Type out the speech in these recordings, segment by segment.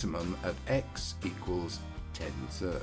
maximum at x equals 10/3.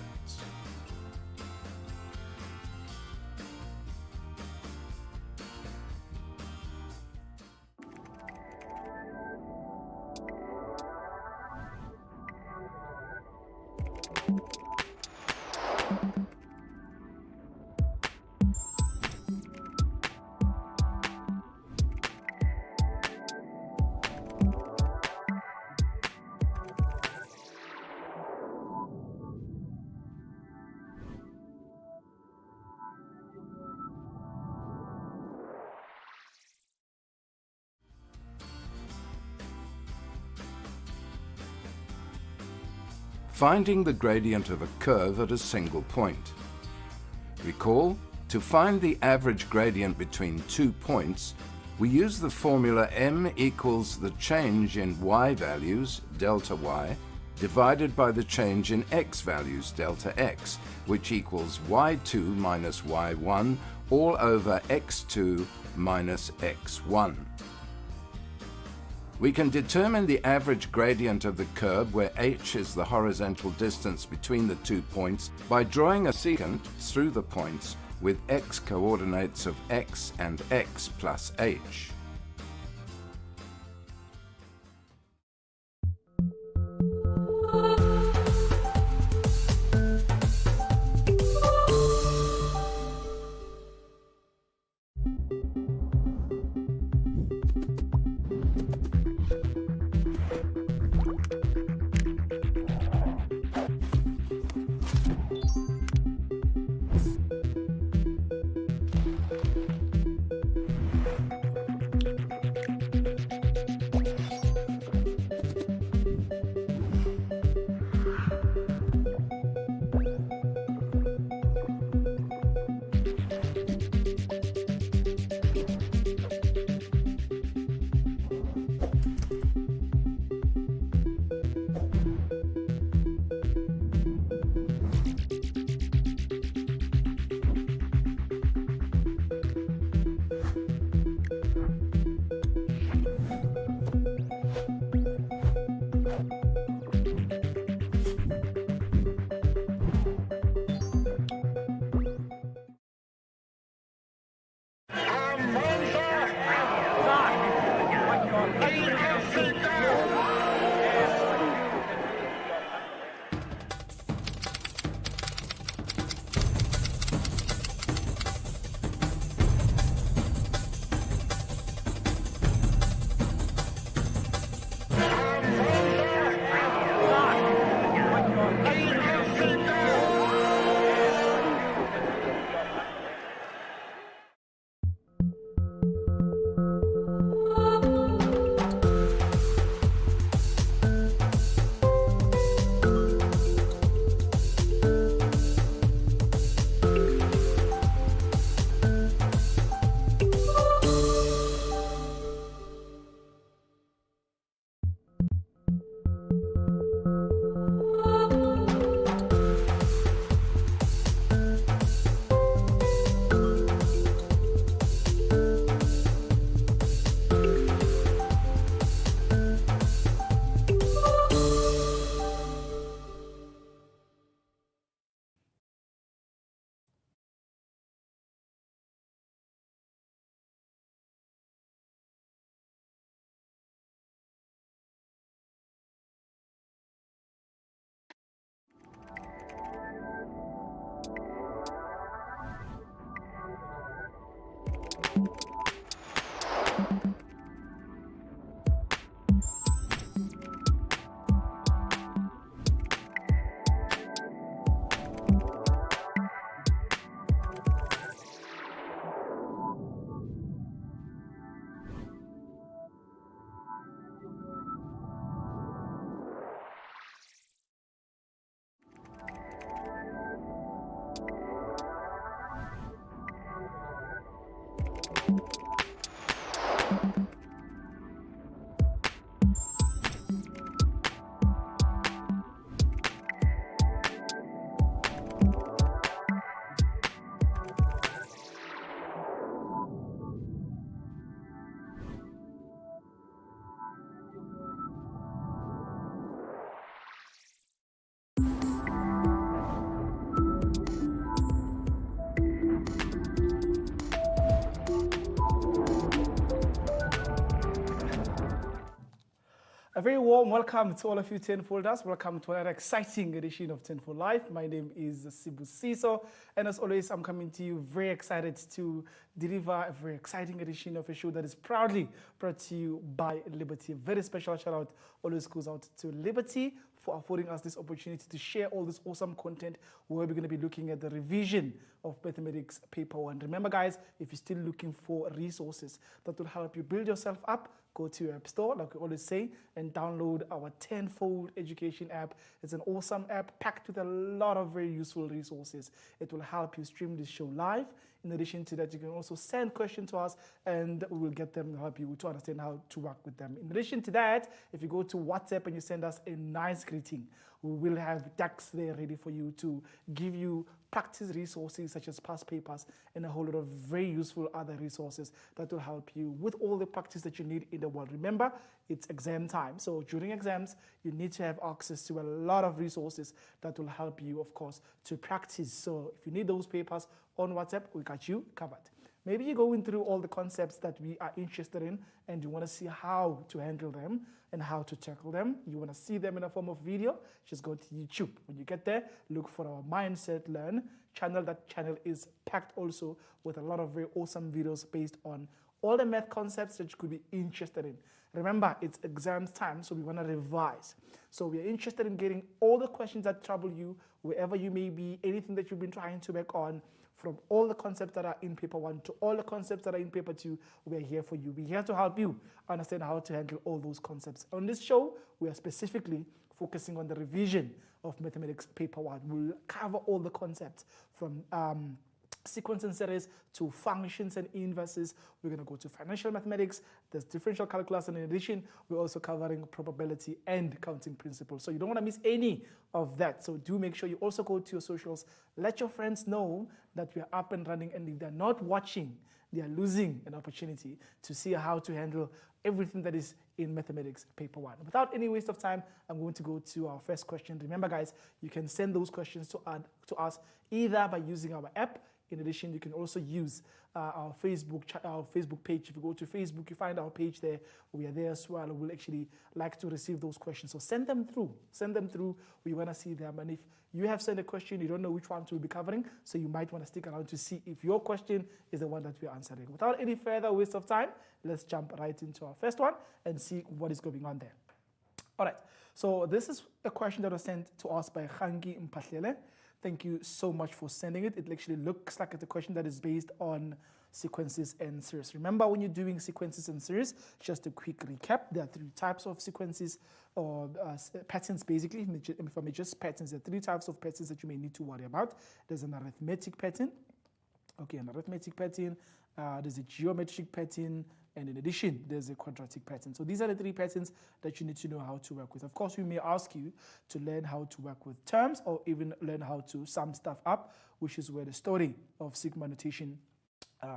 Finding the gradient of a curve at a single point. Recall, to find the average gradient between 2 points, we use the formula m equals the change in y values, delta y, divided by the change in x values, delta x, which equals y2 minus y1 all over x2 minus x1. We can determine the average gradient of the curve where h is the horizontal distance between the 2 points by drawing a secant through the points with x coordinates of x and x plus h. A very warm welcome to all of you Tenfolders. Welcome to another exciting edition of Tenfold Live. My name is Sibu Siso, and as always, I'm coming to you very excited to deliver a very exciting edition of a show that is proudly brought to you by Liberty. A very special shout out always goes out to Liberty for affording us this opportunity to share all this awesome content where we're going to be looking at the revision of Mathematics Paper 1. Remember, guys, if you're still looking for resources that will help you build yourself up, go to your app store, like we always say, and download our Tenfold education app. It's an awesome app packed with a lot of very useful resources. It will help you stream this show live. In addition to that, you can also send questions to us and we will get them to help you to understand how to work with them. In addition to that, if you go to WhatsApp and you send us a nice greeting, we will have decks there ready for you to give you practice resources such as past papers and a whole lot of very useful other resources that will help you with all the practice that you need in the world. Remember, it's exam time. So during exams, you need to have access to a lot of resources that will help you, of course, to practice. So if you need those papers on WhatsApp, we got you covered. Maybe you're going through all the concepts that we are interested in and you want to see how to handle them and how to tackle them. You want to see them in a form of video, just go to YouTube. When you get there, look for our Mindset Learn channel. That channel is packed also with a lot of very awesome videos based on all the math concepts that you could be interested in. Remember, it's exams time, so we want to revise. So we are interested in getting all the questions that trouble you, wherever you may be, anything that you've been trying to work on, from all the concepts that are in paper 1 to all the concepts that are in paper 2, we're here for you. We're here to help you understand how to handle all those concepts. On this show, we are specifically focusing on the revision of Mathematics Paper 1. We'll cover all the concepts from sequence and series to functions and inverses. We're going to go to financial mathematics, there's differential calculus, and in addition, we're also covering probability and counting principles. So you don't want to miss any of that. So do make sure you also go to your socials. Let your friends know that we are up and running, and if they're not watching, they are losing an opportunity to see how to handle everything that is in Mathematics Paper 1. Without any waste of time, I'm going to go to our first question. Remember, guys, you can send those questions to us either by using our app. In addition, you can also use our Facebook page. If you go to Facebook, you find our page there. We are there as well. We'll actually like to receive those questions. So send them through. Send them through. We want to see them. And if you have sent a question, you don't know which one to be covering, so you might want to stick around to see if your question is the one that we're answering. Without any further waste of time, let's jump right into our first one and see what is going on there. All right. So this is a question that was sent to us by Khangi Mpatlele. Thank you so much for sending it. It actually looks like it's a question that is based on sequences and series. Remember, when you're doing sequences and series, just a quick recap, there are 3 types of sequences or patterns, basically. If I may just patterns, there are 3 types of patterns that you may need to worry about. There's an arithmetic pattern. Okay, an arithmetic pattern. There's a geometric pattern. And in addition, there's a quadratic pattern. So these are the 3 patterns that you need to know how to work with. Of course, we may ask you to learn how to work with terms or even learn how to sum stuff up, which is where the story of sigma notation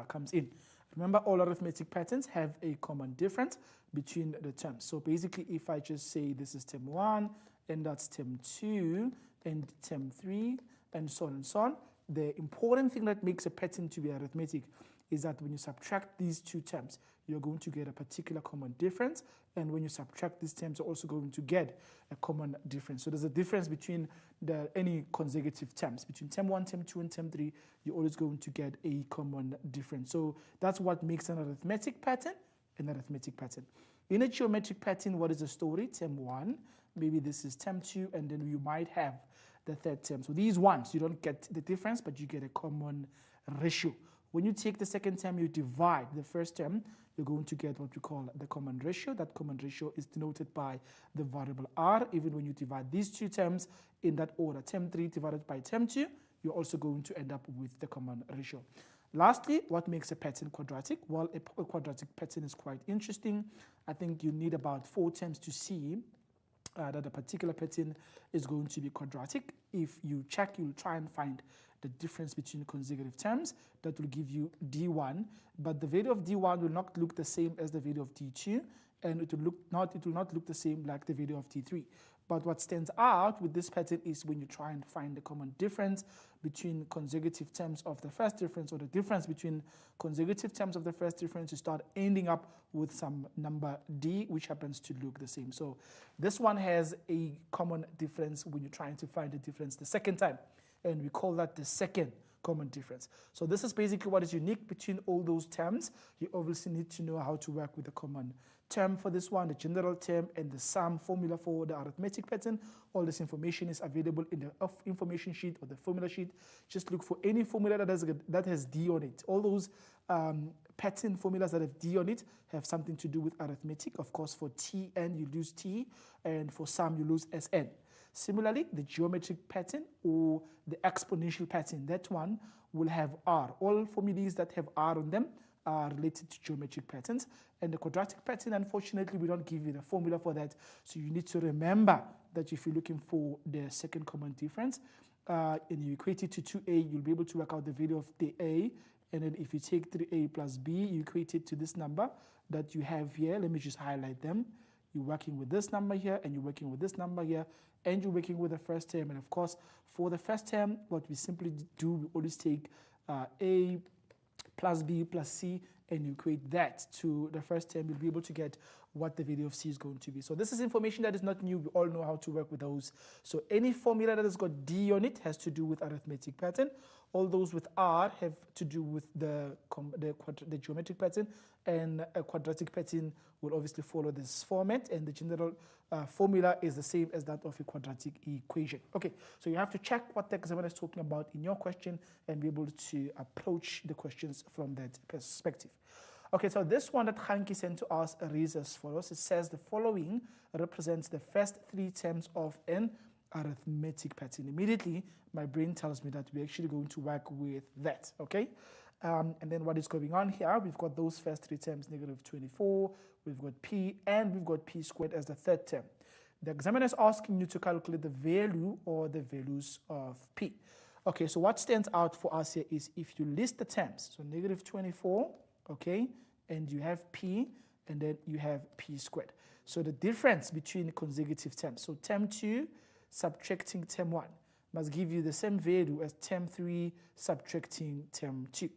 comes in. Remember, all arithmetic patterns have a common difference between the terms. So basically, if I just say this is term 1, and that's term 2, and term 3, and so on and so on, the important thing that makes a pattern to be arithmetic is that when you subtract these 2 terms, you're going to get a particular common difference. And when you subtract these terms, you're also going to get a common difference. So there's a difference between any consecutive terms. Between term 1, term 2, and term 3, you're always going to get a common difference. So that's what makes an arithmetic pattern an arithmetic pattern. In a geometric pattern, what is the story? Term 1, maybe this is term 2, and then you might have the third term. So these ones, you don't get the difference, but you get a common ratio. When you take the second term, you divide the first term, you're going to get what we call the common ratio. That common ratio is denoted by the variable r. Even when you divide these 2 terms in that order, term 3 divided by term 2, you're also going to end up with the common ratio. Lastly, what makes a pattern quadratic? Well, a quadratic pattern is quite interesting. I think you need about 4 terms to see that a particular pattern is going to be quadratic. If you check, you'll try and find the difference between consecutive terms. That will give you D1, but the value of D1 will not look the same as the value of D2, and it will not look the same like the value of D3. But what stands out with this pattern is when you try and find the common difference between consecutive terms of the first difference, or the difference between consecutive terms of the first difference, you start ending up with some number D, which happens to look the same. So this one has a common difference when you're trying to find the difference the second time, and we call that the second common difference. So this is basically what is unique between all those terms. You obviously need to know how to work with the common term for this one, the general term, and the sum formula for the arithmetic pattern. All this information is available in the information sheet or the formula sheet. Just look for any formula that has D on it. All those pattern formulas that have D on it have something to do with arithmetic. Of course, for Tn you lose T, and for sum you lose Sn. Similarly, the geometric pattern or the exponential pattern, that one will have R. All formulas that have R on them are related to geometric patterns. And the quadratic pattern, unfortunately, we don't give you the formula for that. So you need to remember that if you're looking for the second common difference, and you equate it to 2a, you'll be able to work out the value of the a. And then if you take 3a plus b, you equate it to this number that you have here. Let me just highlight them. You're working with this number here, and you're working with this number here, and you're working with the first term. And of course, for the first term, what we simply do, we always take a plus b plus c, and you equate that to the first term. You'll be able to get what the value of c is going to be. So this is information that is not new. We all know how to work with those. So any formula that has got D on it has to do with arithmetic pattern. All those with R have to do with the geometric pattern, and a quadratic pattern will obviously follow this format, and the general formula is the same as that of a quadratic equation. Okay, so you have to check what the examiner is talking about in your question and be able to approach the questions from that perspective. Okay, so this one that Hanki sent to us reads as follows. It says the following represents the first three terms of an arithmetic pattern. Immediately, my brain tells me that we're actually going to work with that, okay? And then what is going on here, we've got those first three terms, negative 24, we've got p, and we've got p squared as the third term. The examiner is asking you to calculate the value or the values of p. Okay, so what stands out for us here is if you list the terms, so negative 24, okay, and you have p, and then you have p squared. So the difference between consecutive terms, so term 2 subtracting term 1 must give you the same value as term 3 subtracting term 2.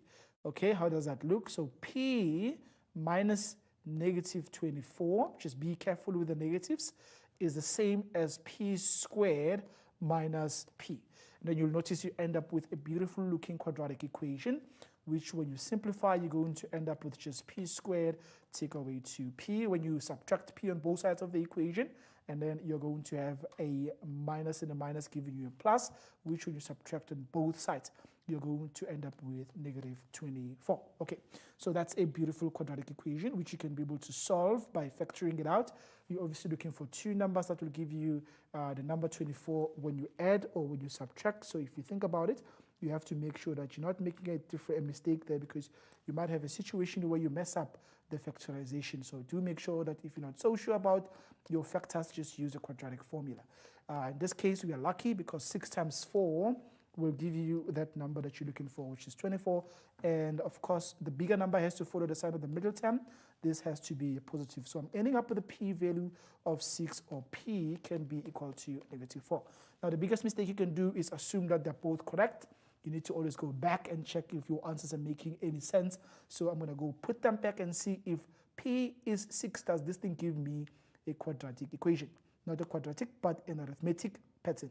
Okay, how does that look? So p minus negative 24, just be careful with the negatives, is the same as p squared minus p. And then you'll notice you end up with a beautiful looking quadratic equation, which when you simplify, you're going to end up with just p squared, take away 2p. When you subtract p on both sides of the equation, and then you're going to have a minus and a minus giving you a plus, which when you subtract on both sides, you're going to end up with negative 24. Okay, so that's a beautiful quadratic equation, which you can be able to solve by factoring it out. You're obviously looking for two numbers that will give you the number 24 when you add or when you subtract. So if you think about it, you have to make sure that you're not making a mistake there, because you might have a situation where you mess up the factorization. So do make sure that if you're not so sure about your factors, just use the quadratic formula. In this case, we are lucky because 6 times 4 will give you that number that you're looking for, which is 24. And of course, the bigger number has to follow the sign of the middle term. This has to be a positive. So I'm ending up with a p value of 6, or p can be equal to negative 4. Now, the biggest mistake you can do is assume that they're both correct. You need to always go back and check if your answers are making any sense. So I'm going to go put them back and see if p is 6, does this thing give me a quadratic equation? Not a quadratic, but an arithmetic pattern.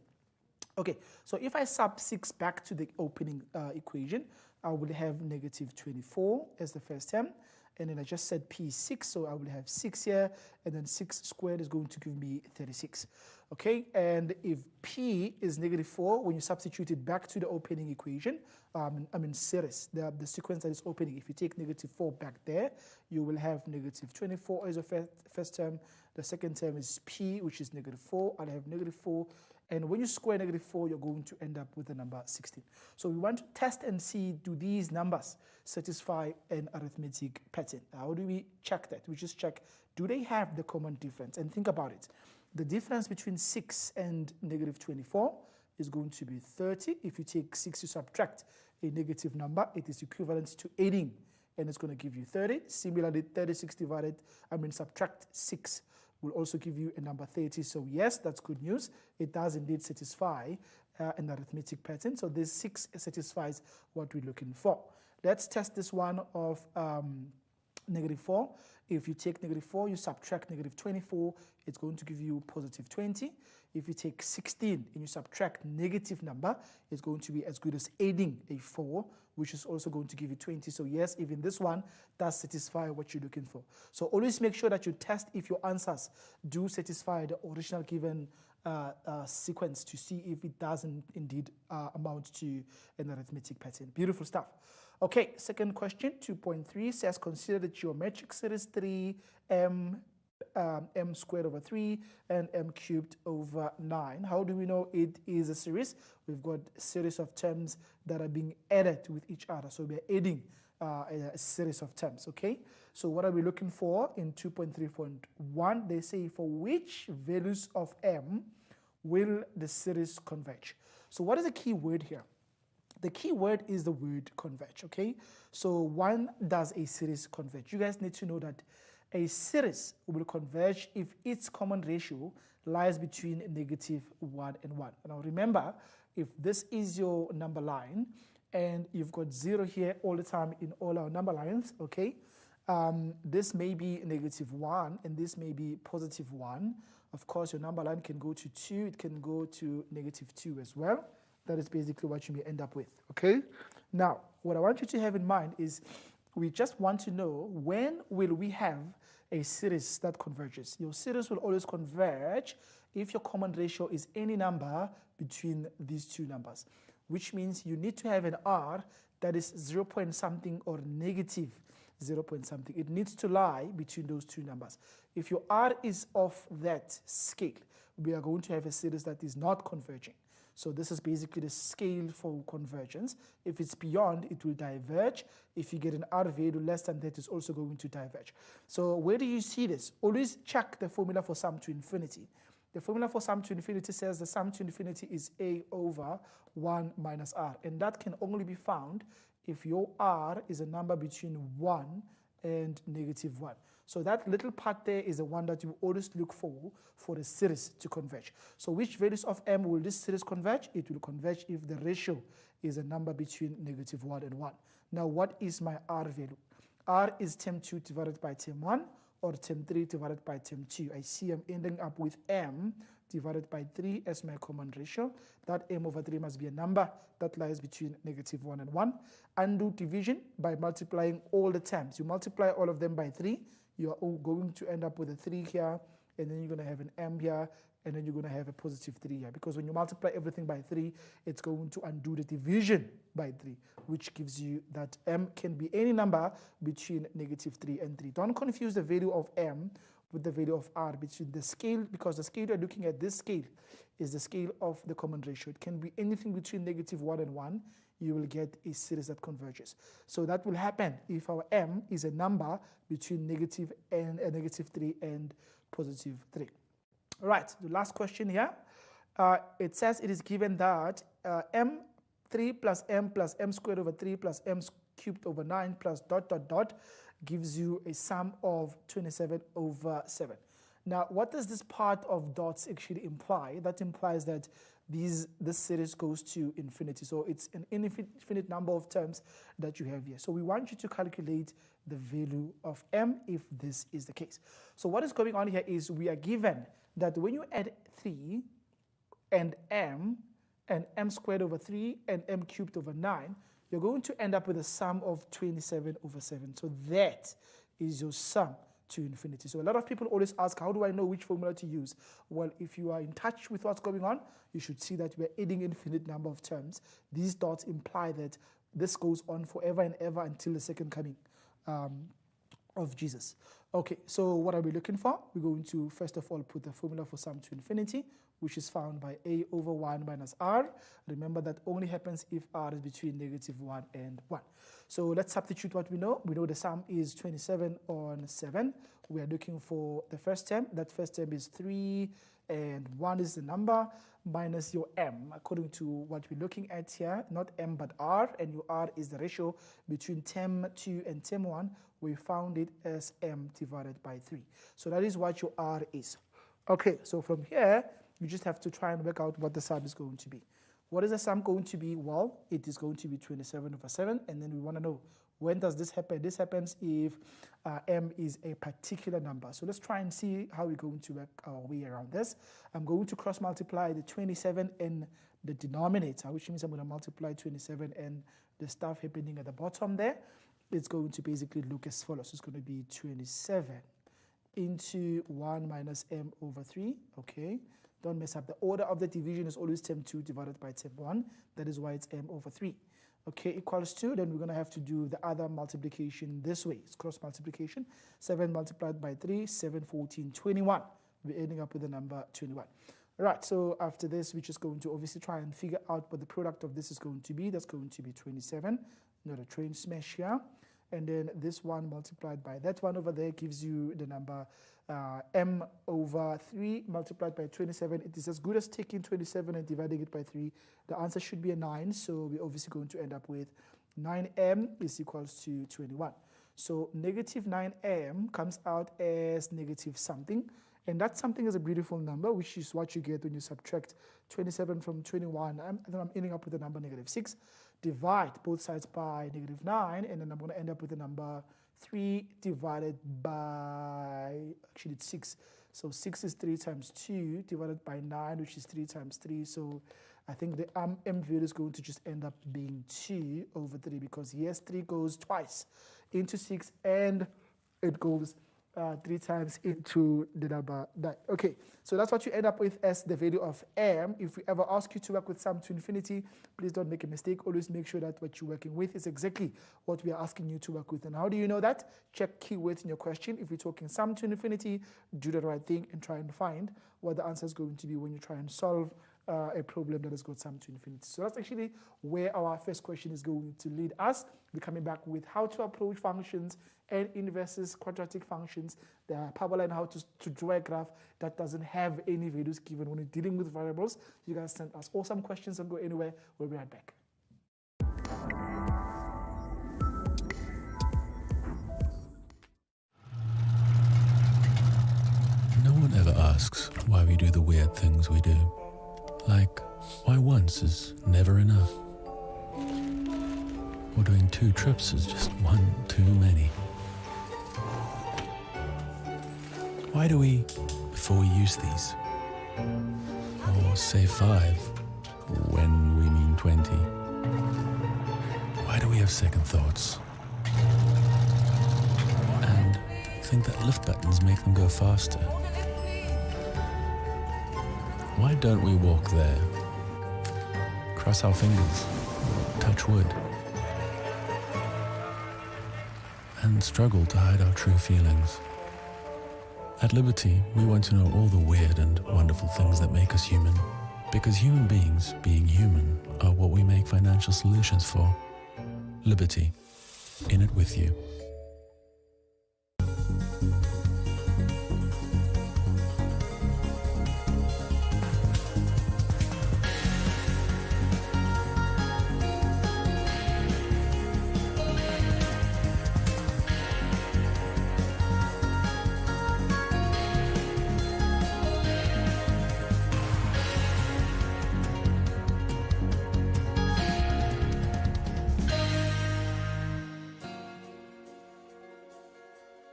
Okay, so if I sub 6 back to the opening equation, I will have negative 24 as the first term. And then I just said p is 6, so I will have 6 here, and then 6 squared is going to give me 36. Okay, and if p is negative 4, when you substitute it back to the opening equation, series, the sequence that is opening, if you take negative 4 back there, you will have negative 24 as a first term. The second term is p, which is negative 4. I'll have negative 4. And when you square negative 4, you're going to end up with the number 16. So we want to test and see, do these numbers satisfy an arithmetic pattern? How do we check that? We just check, do they have the common difference? And think about it. The difference between 6 and negative 24 is going to be 30. If you take 6, you subtract a negative number, it is equivalent to 18, and it's going to give you 30. Similarly, 36 subtract 6 will also give you a number 30. So yes, that's good news. It does indeed satisfy an arithmetic pattern. So this 6 satisfies what we're looking for. Let's test this one of -4. If you take -4, you subtract -24, it's going to give you +20. If you take 16 and you subtract negative number, it's going to be as good as adding a 4, which is also going to give you 20. So yes, even this one does satisfy what you're looking for. So always make sure that you test if your answers do satisfy the original given sequence to see if it doesn't indeed amount to an arithmetic pattern. Beautiful stuff. Okay, second question, 2.3 says consider the geometric series 3m m squared over 3 and m cubed over 9. How do we know it is a series? We've got a series of terms that are being added with each other. So we're adding a series of terms, okay? So what are we looking for in 2.3.1? They say for which values of m will the series converge? So what is the key word here? The key word is the word converge, okay? So when does a series converge? You guys need to know that a series will converge if its common ratio lies between -1 and 1. Now remember, if this is your number line and you've got 0 here all the time in all our number lines, okay? This may be -1 and this may be +1. Of course, your number line can go to 2, it can go to -2 as well. That is basically what you may end up with, okay? Now, what I want you to have in mind is we just want to know when will we have a series that converges. Your series will always converge if your common ratio is any number between these two numbers, which means you need to have an R that is 0 point something or negative 0 point something. It needs to lie between those two numbers. If your R is off that scale, we are going to have a series that is not converging. So this is basically the scale for convergence. If it's beyond, it will diverge. If you get an R value less than that, it's also going to diverge. So where do you see this? Always check the formula for sum to infinity. The formula for sum to infinity says the sum to infinity is A over 1 minus R. And that can only be found if your R is a number between 1 and -1. So that little part there is the one that you always look for the series to converge. So which values of m will this series converge? It will converge if the ratio is a number between -1 and 1. Now what is my R value? R is term 2 divided by term 1 or term 3 divided by term 2. I see I'm ending up with m divided by 3 as my common ratio. That m over 3 must be a number that lies between -1 and 1. Undo division by multiplying all the terms. You multiply all of them by 3. You are all going to end up with a 3 here, and then you're going to have an m here, and then you're going to have a +3 here. Because when you multiply everything by 3, it's going to undo the division by 3, which gives you that m can be any number between -3 and 3. Don't confuse the value of m with the value of R between the scale, because the scale you're looking at, this scale, is the scale of the common ratio. It can be anything between -1 and 1. You will get a series that converges. So that will happen if our m is a number between -3 and +3. All right, the last question here. It says it is given that m3 plus m squared over 3 plus m cubed over 9 plus ... gives you a sum of 27 over 7. Now, what does this part of dots actually imply? That implies that this series goes to infinity. So it's an infinite number of terms that you have here. So we want you to calculate the value of m if this is the case. So what is going on here is we are given that when you add 3 and m squared over 3 and m cubed over 9, you're going to end up with a sum of 27 over 7. So that is your sum to infinity. So a lot of people always ask, how do I know which formula to use? Well, if you are in touch with what's going on, you should see that we're adding infinite number of terms. These dots imply that this goes on forever and ever until the second coming of Jesus. Okay, so what are we looking for? We're going to, first of all, put the formula for sum to infinity, which is found by a over 1 minus r. Remember that only happens if r is between -1 and 1. So let's substitute what we know. We know the sum is 27 on 7. We are looking for the first term. That first term is 3, and 1 is the number, minus your m, according to what we're looking at here, not m but r, and your r is the ratio between term 2 and term 1. we found it as m divided by 3. So that is what your r is. Okay, so from here, you just have to try and work out what the sum is going to be. What is the sum going to be? Well, it is going to be 27 over 7, and then we want to know, when does this happen? This happens if m is a particular number. So let's try and see how we're going to work our way around this. I'm going to cross multiply the 27 in the denominator, which means I'm going to multiply 27 and the stuff happening at the bottom there. It's going to basically look as follows. It's going to be 27 into 1 minus m over 3, okay? Don't mess up. The order of the division is always term 2 divided by term 1. That is why it's m over 3. Okay, equals 2. Then we're going to have to do the other multiplication this way. It's cross multiplication. 7 multiplied by 3, 7, 14, 21. We're ending up with the number 21. All right, so after this, we're just going to obviously try and figure out what the product of this is going to be. That's going to be 27. Not a train smash here. And then this one multiplied by that one over there gives you the number m over 3 multiplied by 27. It is as good as taking 27 and dividing it by 3. The answer should be a 9, so we're obviously going to end up with 9m is equals to 21. So negative 9m comes out as negative something, and that something is a beautiful number, which is what you get when you subtract 27 from 21. Then I'm ending up with the number negative 6. Divide both sides by negative 9, and then I'm going to end up with the number 3 divided by, actually it's 6. So 6 is 3 times 2 divided by 9, which is 3 times 3. So I think the m value is going to just end up being 2 over 3, because yes, 3 goes twice into 6, and it goes 3 times into the number 9. Okay, so that's what you end up with as the value of m. If we ever ask you to work with sum to infinity, please don't make a mistake. Always make sure that what you're working with is exactly what we are asking you to work with. And how do you know that? Check keywords in your question. If you're talking sum to infinity, do the right thing and try and find what the answer is going to be when you try and solve a problem that has got sum to infinity. So that's actually where our first question is going to lead us. We're coming back with how to approach functions and inverses, quadratic functions, the parabola, and how to draw a graph that doesn't have any values given when you're dealing with variables. You guys send us awesome questions. Don't go anywhere. We'll be right back. No one ever asks why we do the weird things we do. Like, why once is never enough? Or doing 2 trips is just one too many? Why do we, before we use these, or say 5 when we mean 20? Why do we have second thoughts? And think that lift buttons make them go faster? Why don't we walk there, cross our fingers, touch wood, and struggle to hide our true feelings? At Liberty, we want to know all the weird and wonderful things that make us human, because human beings, being human, are what we make financial solutions for. Liberty, in it with you.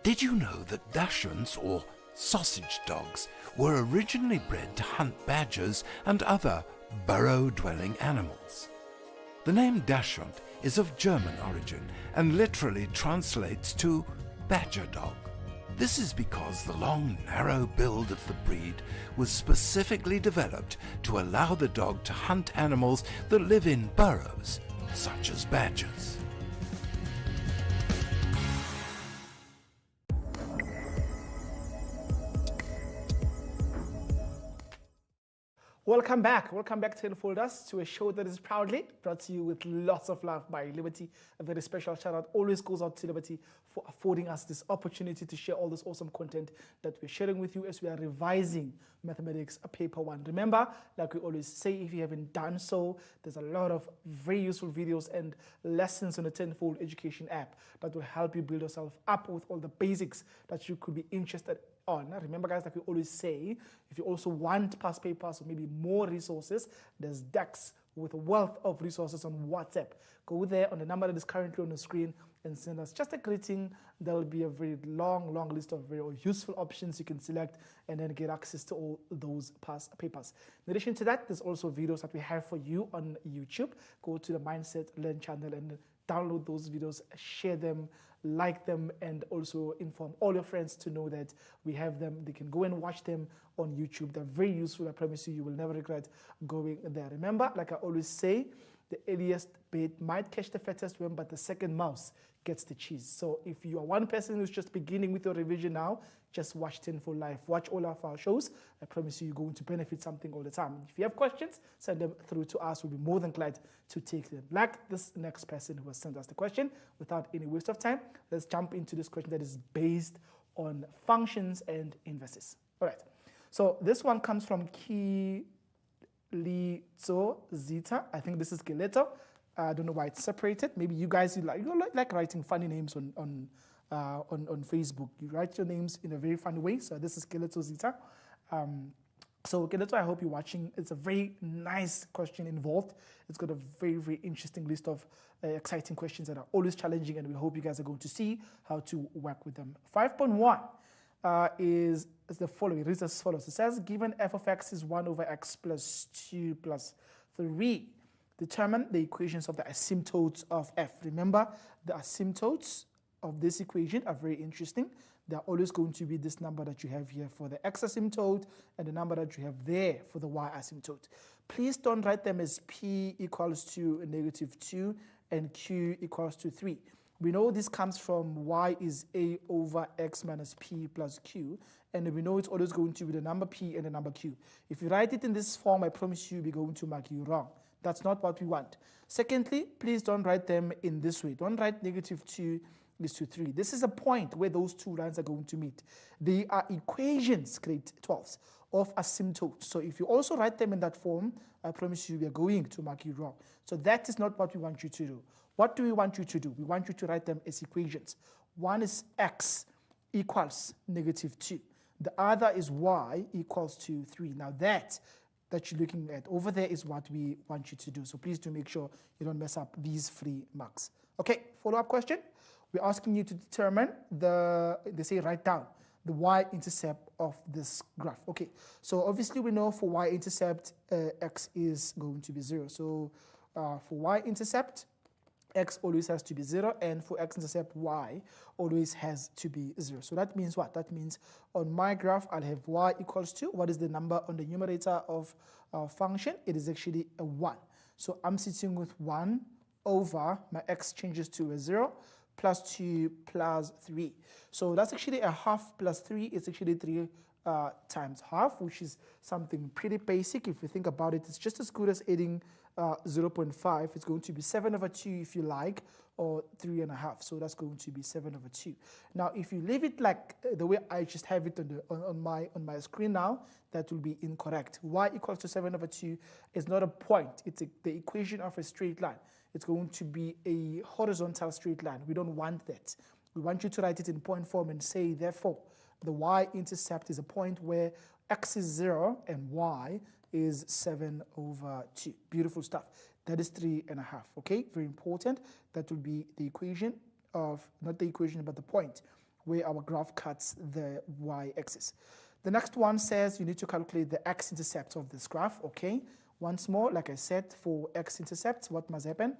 Did you know that Dachshunds, or sausage dogs, were originally bred to hunt badgers and other burrow-dwelling animals? The name Dachshund is of German origin and literally translates to badger dog. This is because the long, narrow build of the breed was specifically developed to allow the dog to hunt animals that live in burrows, such as badgers. Welcome back, Tenfolders, to a show that is proudly brought to you with lots of love by Liberty. A very special shout out always goes out to Liberty for affording us this opportunity to share all this awesome content that we're sharing with you as we are revising Mathematics Paper 1. Remember, like we always say, if you haven't done so, there's a lot of very useful videos and lessons on the Tenfold Education app that will help you build yourself up with all the basics that you could be interested on. Remember, guys, like we always say, if you also want past papers or maybe more resources, there's Dex with a wealth of resources on WhatsApp. Go there on the number that is currently on the screen and send us just a greeting. There will be a very long list of very useful options you can select and then get access to all those past papers. In addition to that, there's also videos that we have for you on YouTube. Go to the Mindset Learn channel and download those videos, share them, like them, and also inform all your friends to know that we have them. They can go and watch them on YouTube. They're very useful. I promise you, you will never regret going there. Remember, like I always say, the earliest bait might catch the fattest worm, but the second mouse gets the cheese. So if you are one person who's just beginning with your revision now, just watch Tenfold Live. Watch all of our shows. I promise you, you're going to benefit something all the time. If you have questions, send them through to us. We'll be more than glad to take them. Like this next person who has sent us the question. Without any waste of time, let's jump into this question that is based on functions and inverses. All right. So this one comes from Kilito Zita. I think this is Gileto. I don't know why it's separated. Maybe you guys you like writing funny names on Facebook. You write your names in a very funny way. So this is Gileto Zita. So Gileto, I hope you're watching. It's a very nice question involved. It's got a very interesting list of exciting questions that are always challenging, and we hope you guys are going to see how to work with them. 5.1 is the following. It reads as follows. It says, given f of x is 1 over x plus 2 plus 3, determine the equations of the asymptotes of f. Remember, the asymptotes of this equation are very interesting. They're always going to be this number that you have here for the x asymptote and the number that you have there for the y asymptote. Please don't write them as p equals to -2 and q equals to 3. We know this comes from y is a over x minus p plus q, and we know it's always going to be the number p and the number q. If you write it in this form, I promise you we're going to mark you wrong. That's not what we want. Secondly, please don't write them in this way. Don't write -2 is to 3. This is a point where those two lines are going to meet. They are equations, grade 12s, of asymptotes. So if you also write them in that form, I promise you we are going to mark you wrong. So that is not what we want you to do. What do we want you to do? We want you to write them as equations. One is x equals -2. The other is y equals to 3. Now that you're looking at over there is what we want you to do. So please do make sure you don't mess up these 3 marks. Okay, follow-up question. We're asking you to determine they say write down the y-intercept of this graph. Okay, so obviously we know for y-intercept, x is going to be 0. So for y-intercept, x always has to be 0, and for x-intercept, y always has to be 0. So that means what? That means on my graph, I'll have y equals to, what is the number on the numerator of our function? It is actually a 1. So I'm sitting with 1 over, my x changes to a 0, plus 2 plus 3. So that's actually a half plus 3. It's actually 3 times half, which is something pretty basic. If you think about it, it's just as good as adding 0.5. It's going to be 7 over 2 if you like, or 3.5. So that's going to be 7 over 2. Now, if you leave it like the way I just have it on my screen now, that will be incorrect. Y equals to 7 over 2 is not a point. It's the equation of a straight line. It's going to be a horizontal straight line. We don't want that. We want you to write it in point form and say, therefore, the y-intercept is a point where x is 0 and y is 7 over 2. Beautiful stuff. That is 3.5, okay? Very important. That will be the equation of, not the equation, but the point where our graph cuts the y-axis. The next one says you need to calculate the x-intercept of this graph, okay? Once more, like I said, for x-intercepts, what must happen?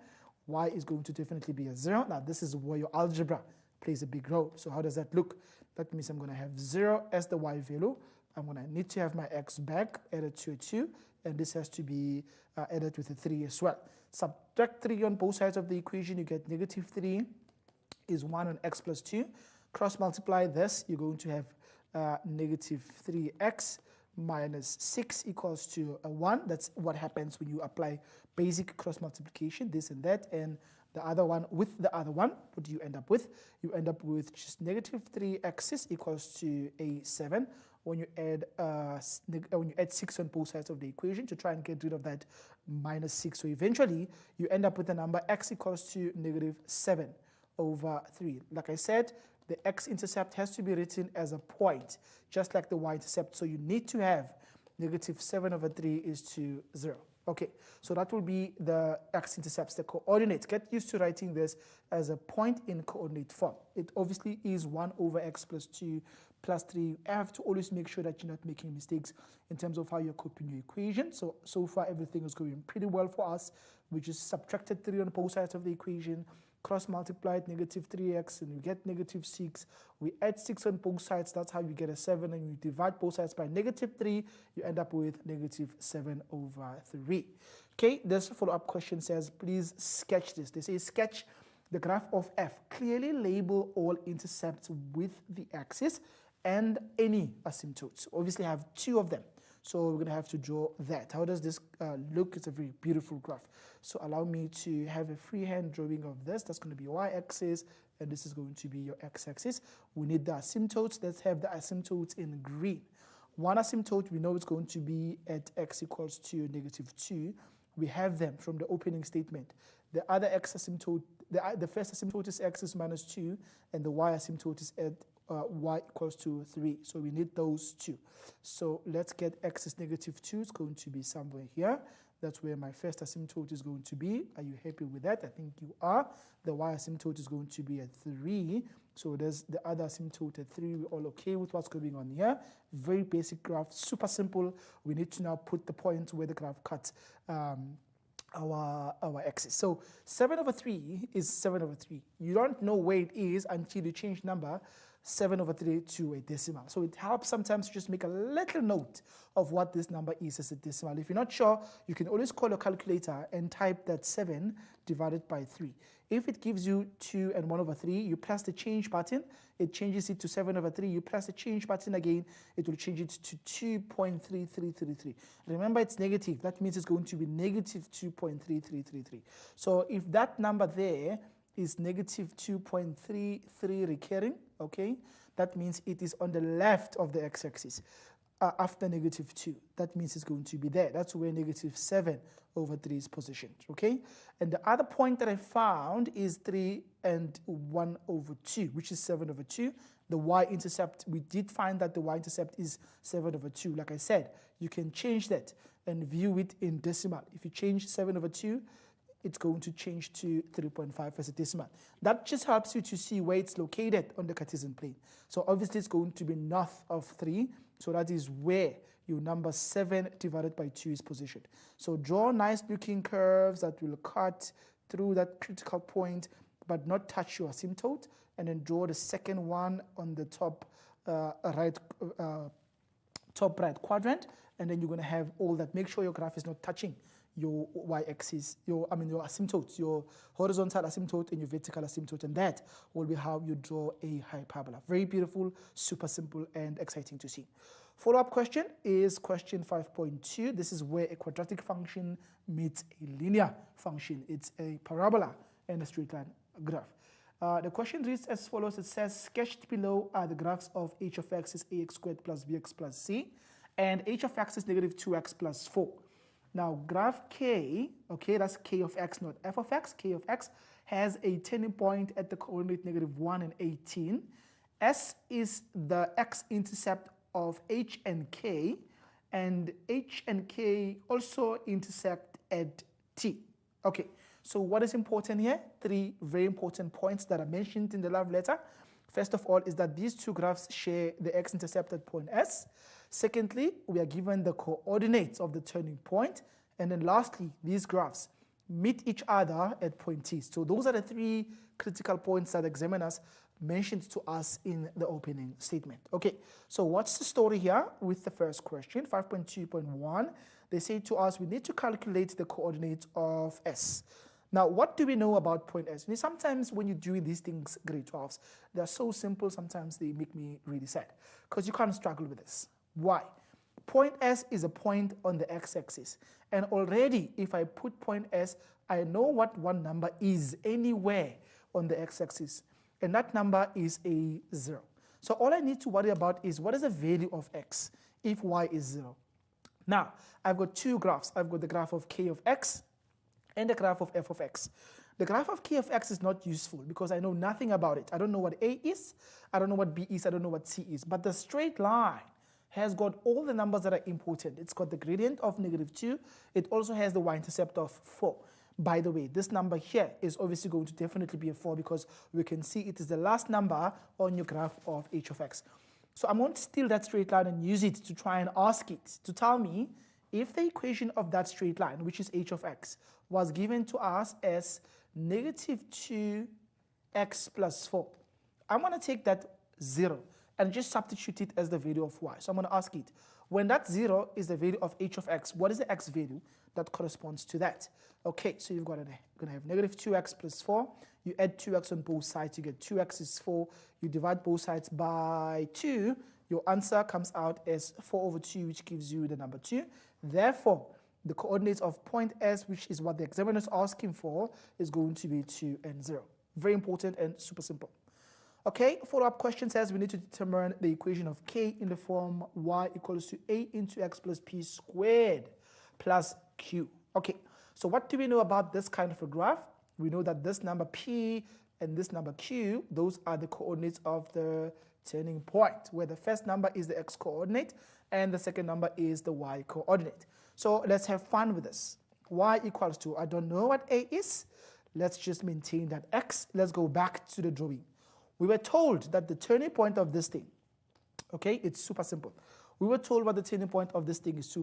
Y is going to definitely be a 0. Now, this is where your algebra plays a big role. So how does that look? That means I'm going to have 0 as the y value. I'm going to need to have my x back added to a 2, and this has to be added with a 3 as well. Subtract 3 on both sides of the equation, you get -3 is 1 on x plus 2. Cross multiply this, you're going to have -3x minus 6 equals to a 1. That's what happens when you apply basic cross multiplication, this and that, and the other one with the other one. What do you end up with? You end up with just negative 3x equals to a 7 when you add 6 on both sides of the equation to try and get rid of that minus 6. So eventually you end up with the number x equals to negative 7 over 3. Like I said, the x-intercept has to be written as a point, just like the y-intercept. So you need to have negative 7 over 3 is to 0. Okay, so that will be the x-intercepts, the coordinates. Get used to writing this as a point in coordinate form. It obviously is 1 over x plus 2 plus 3. You have to always make sure that you're not making mistakes in terms of how you're copying your equation. So far, everything is going pretty well for us. We just subtracted 3 on both sides of the equation, cross-multiplied negative 3x, and you get negative 6. We add 6 on both sides. That's how you get a 7. And you divide both sides by negative 3. You end up with negative 7 over 3. Okay, this follow-up question says, please sketch this. They say sketch the graph of f. Clearly label all intercepts with the axis and any asymptotes. Obviously, I have 2 of them. So we're going to have to draw that. How does this look? It's a very beautiful graph. So allow me to have a freehand drawing of this. That's going to be y-axis, and this is going to be your x-axis. We need the asymptotes. Let's have the asymptotes in green. One asymptote, we know it's going to be at x equals to negative 2. We have them from the opening statement. The other x asymptote, the first asymptote is x is minus 2, and the y asymptote is at y equals to 3. So we need those 2. So let's get x is negative 2. It's going to be somewhere here. That's where my first asymptote is going to be. Are you happy with that? I think you are. The y asymptote is going to be at 3. So there's the other asymptote at 3. We're all okay with what's going on here. Very basic graph, super simple. We need to now put the point where the graph cuts our axis. So 7 over 3 is 7 over 3. You don't know where it is until you change number 7 over 3 to a decimal. So it helps sometimes to just make a little note of what this number is as a decimal. If you're not sure, you can always call your calculator and type that 7 divided by 3. If it gives you 2 and 1 over 3, you press the change button. It changes it to 7 over 3. You press the change button again. It will change it to 2.3333. Remember, it's negative. That means it's going to be negative 2.3333. So if that number there is negative 2.33 recurring, okay, that means it is on the left of the x-axis after negative 2. That means it's going to be there. That's where negative 7 over 3 is positioned, okay? And the other point that I found is 3 and 1 over 2, which is 7 over 2. The y-intercept, we did find that the y-intercept is 7 over 2. Like I said, you can change that and view it in decimal. If you change 7 over 2, it's going to change to 3.5 as a decimal. That just helps you to see where it's located on the Cartesian plane. So obviously it's going to be north of 3. So that is where your number 7 divided by 2 is positioned. So draw nice looking curves that will cut through that critical point but not touch your asymptote. And then draw the second one on the top right quadrant. And then you're going to have all that. Make sure your graph is not touching your y-axis, your asymptotes, your horizontal asymptote and your vertical asymptote, and that will be how you draw a hyperbola. Very beautiful, super simple, and exciting to see. Follow-up question is question 5.2. This is where a quadratic function meets a linear function. It's a parabola and a straight line graph. The question reads as follows. It says, sketched below are the graphs of h of x is ax squared plus bx plus c, and h of x is negative 2x plus 4. Now, graph K, okay, that's K of x, not f of x. K of x has a turning point at the coordinate negative 1 and 18. S is the x-intercept of h and k, and h and k also intersect at t. Okay, so what is important here? 3 very important points that are mentioned in the love letter. First of all is that these two graphs share the x-intercept at point S. Secondly, we are given the coordinates of the turning point. And then lastly, these graphs meet each other at point T. So those are the 3 critical points that examiners mentioned to us in the opening statement. Okay, so what's the story here with the first question, 5.2.1? They say to us we need to calculate the coordinates of S. Now, what do we know about point S? You know, sometimes when you're doing these things, grade 12s, they're so simple, sometimes they make me really sad because you can't struggle with this. Why? Point S is a point on the x-axis. And already, if I put point S, I know what one number is anywhere on the x-axis. And that number is a 0. So all I need to worry about is what is the value of x if y is 0. Now, I've got two graphs. I've got the graph of k of x and the graph of f of x. The graph of k of x is not useful because I know nothing about it. I don't know what a is, I don't know what b is, I don't know what c is. But the straight line has got all the numbers that are important. It's got the gradient of -2. It also has the y-intercept of 4. By the way, this number here is obviously going to definitely be a 4 because we can see it is the last number on your graph of h of x. So I'm going to steal that straight line and use it to try and ask it to tell me if the equation of that straight line, which is h of x, was given to us as -2x plus 4. I'm going to take that 0 and just substitute it as the value of y. So I'm going to ask it, when that 0 is the value of h of x, what is the x value that corresponds to that? Okay, so you've got going to have -2x plus 4. You add 2x on both sides, you get 2x is 4. You divide both sides by 2. Your answer comes out as 4 over 2, which gives you the number 2. Therefore, the coordinates of point S, which is what the examiner is asking for, is going to be 2 and 0. Very important and super simple. Okay, follow-up question says we need to determine the equation of k in the form y equals to a into x plus p squared plus q. Okay, so what do we know about this kind of a graph? We know that this number p and this number q, those are the coordinates of the turning point, where the first number is the x coordinate and the second number is the y coordinate. So let's have fun with this. Y equals to, I don't know what a is. Let's just maintain that x. Let's go back to the drawing. We were told that the turning point of this thing, okay, it's super simple. We were told what the turning point of this thing is.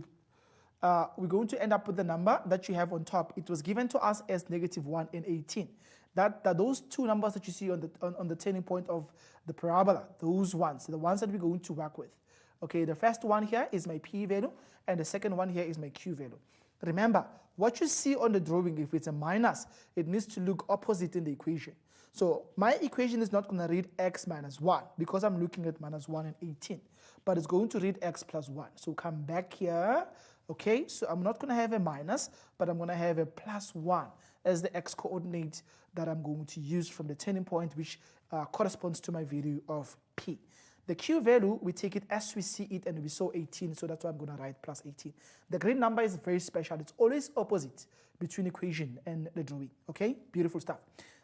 We're going to end up with the number that you have on top. It was given to us as -1 and 18. That those two numbers that you see on the turning point of the parabola, those ones, the ones that we're going to work with. Okay, the first one here is my p value, and the second one here is my q value. Remember, what you see on the drawing, if it's a minus, it needs to look opposite in the equation. So my equation is not going to read x minus 1 because I'm looking at -1 and 18, but it's going to read x plus 1. So come back here, okay? So I'm not going to have a minus, but I'm going to have a plus 1 as the x coordinate that I'm going to use from the turning point, which corresponds to my value of p. The q value, we take it as we see it, and we saw 18, so that's why I'm going to write plus 18. The green number is very special. It's always opposite between equation and the drawing, okay? Beautiful stuff.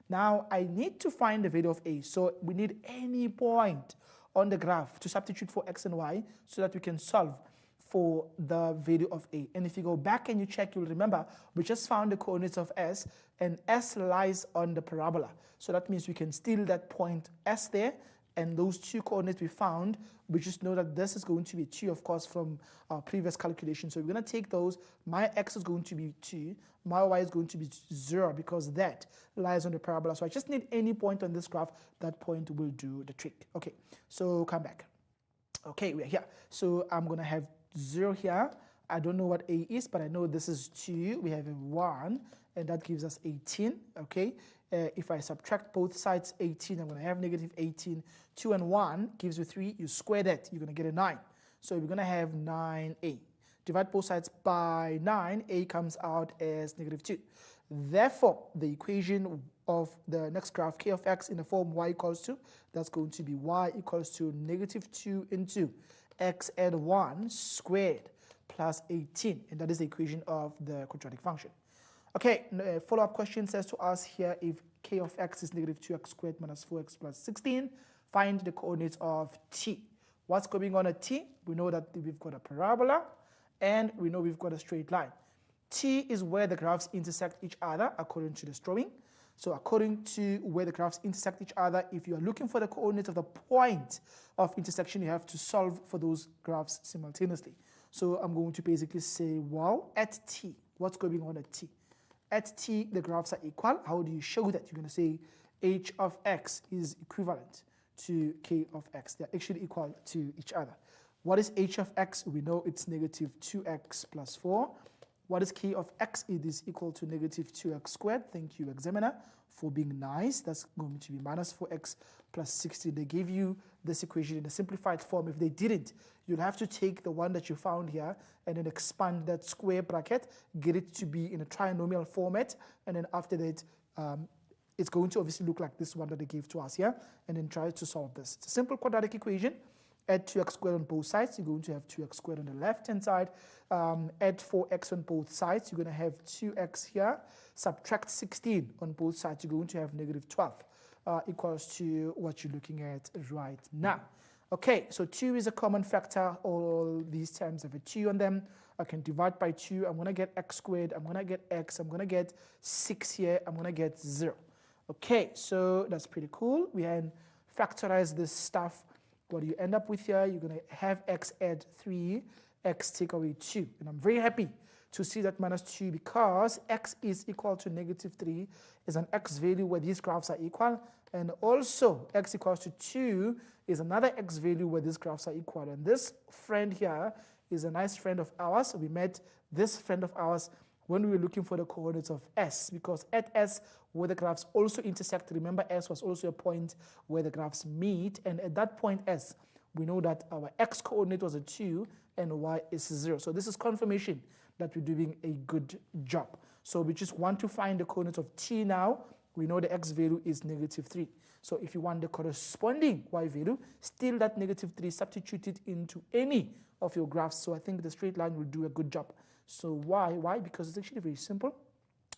Now, I need to find the value of a, so we need any point on the graph to substitute for x and y so that we can solve for the value of a. And if you go back and you check, you'll remember we just found the coordinates of s, and s lies on the parabola. So that means we can steal that point s there, and those two coordinates we found, we just know that this is going to be 2, of course, from our previous calculation. So we're going to take those. My x is going to be 2. My y is going to be 0 because that lies on the parabola. So I just need any point on this graph. That point will do the trick. Okay, so come back. Okay, we're here. So I'm going to have 0 here. I don't know what a is, but I know this is 2. We have a 1, and that gives us 18. Okay. If I subtract both sides 18, I'm going to have -18. 2 and 1 gives you 3. You square that, you're going to get a 9. So we're going to have 9a. Divide both sides by 9, a comes out as -2. Therefore, the equation of the next graph, k of x in the form y equals to, that's going to be y equals to -2 into x add 1 squared plus 18. And that is the equation of the quadratic function. Okay, follow-up question says to us here, if k of x is -2x squared minus 4x plus 16, find the coordinates of t. What's going on at t? We know that we've got a parabola, and we know we've got a straight line. T is where the graphs intersect each other according to this drawing. So according to where the graphs intersect each other, if you are looking for the coordinates of the point of intersection, you have to solve for those graphs simultaneously. So I'm going to basically say, well, at t, what's going on at t? At t, the graphs are equal. How do you show that? You're going to say h of x is equivalent to k of x. They're actually equal to each other. What is h of x? We know it's -2x plus 4. What is k of x? It is equal to negative 2x squared. Thank you, examiner, for being nice. That's going to be minus 4x plus 16. They gave you this equation in a simplified form. If they didn't, you'll have to take the one that you found here and then expand that square bracket, get it to be in a trinomial format, and then after that, it's going to obviously look like this one that they gave to us here, and then try to solve this. It's a simple quadratic equation. Add 2x squared on both sides, you're going to have 2x squared on the left-hand side. Add 4x on both sides, you're going to have 2x here. Subtract 16 on both sides, you're going to have negative 12, equals to what you're looking at right now. Okay, so 2 is a common factor. All these terms have a 2 on them. I can divide by 2. I'm going to get x squared. I'm going to get x. I'm going to get 6 here. I'm going to get 0. Okay, so that's pretty cool. We can factorize this stuff. What do you end up with here? You're going to have x add 3, x take away 2. And I'm very happy to see that minus 2 because x is equal to negative 3 is an x value where these graphs are equal. And also x equals to 2 is another x value where these graphs are equal. And this friend here is a nice friend of ours. We met this friend of ours when we were looking for the coordinates of S, because at S where the graphs also intersect, remember S was also a point where the graphs meet, and at that point S, we know that our X coordinate was a 2 and Y is 0. So this is confirmation that we're doing a good job. So we just want to find the coordinates of T now. We know the X value is negative 3. So if you want the corresponding Y value, still that negative 3, substitute it into any of your graphs. So I think the straight line will do a good job. So why? Why? Because it's actually very simple.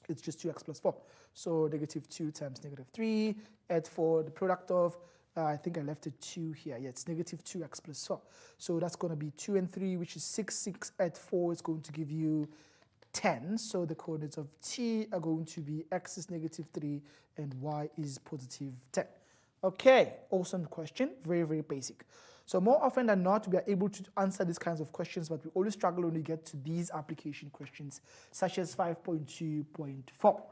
It's just 2x plus 4. So negative 2 times negative 3, add 4, the product of, I think I left a 2 here. Yeah, it's negative 2x plus 4. So that's going to be 2 and 3, which is 6. 6 add 4 is going to give you 10. So the coordinates of T are going to be x is negative 3 and y is positive 10. Okay, awesome question. Very, very basic. So more often than not, we are able to answer these kinds of questions, but we always struggle when we get to these application questions, such as 5.2.4.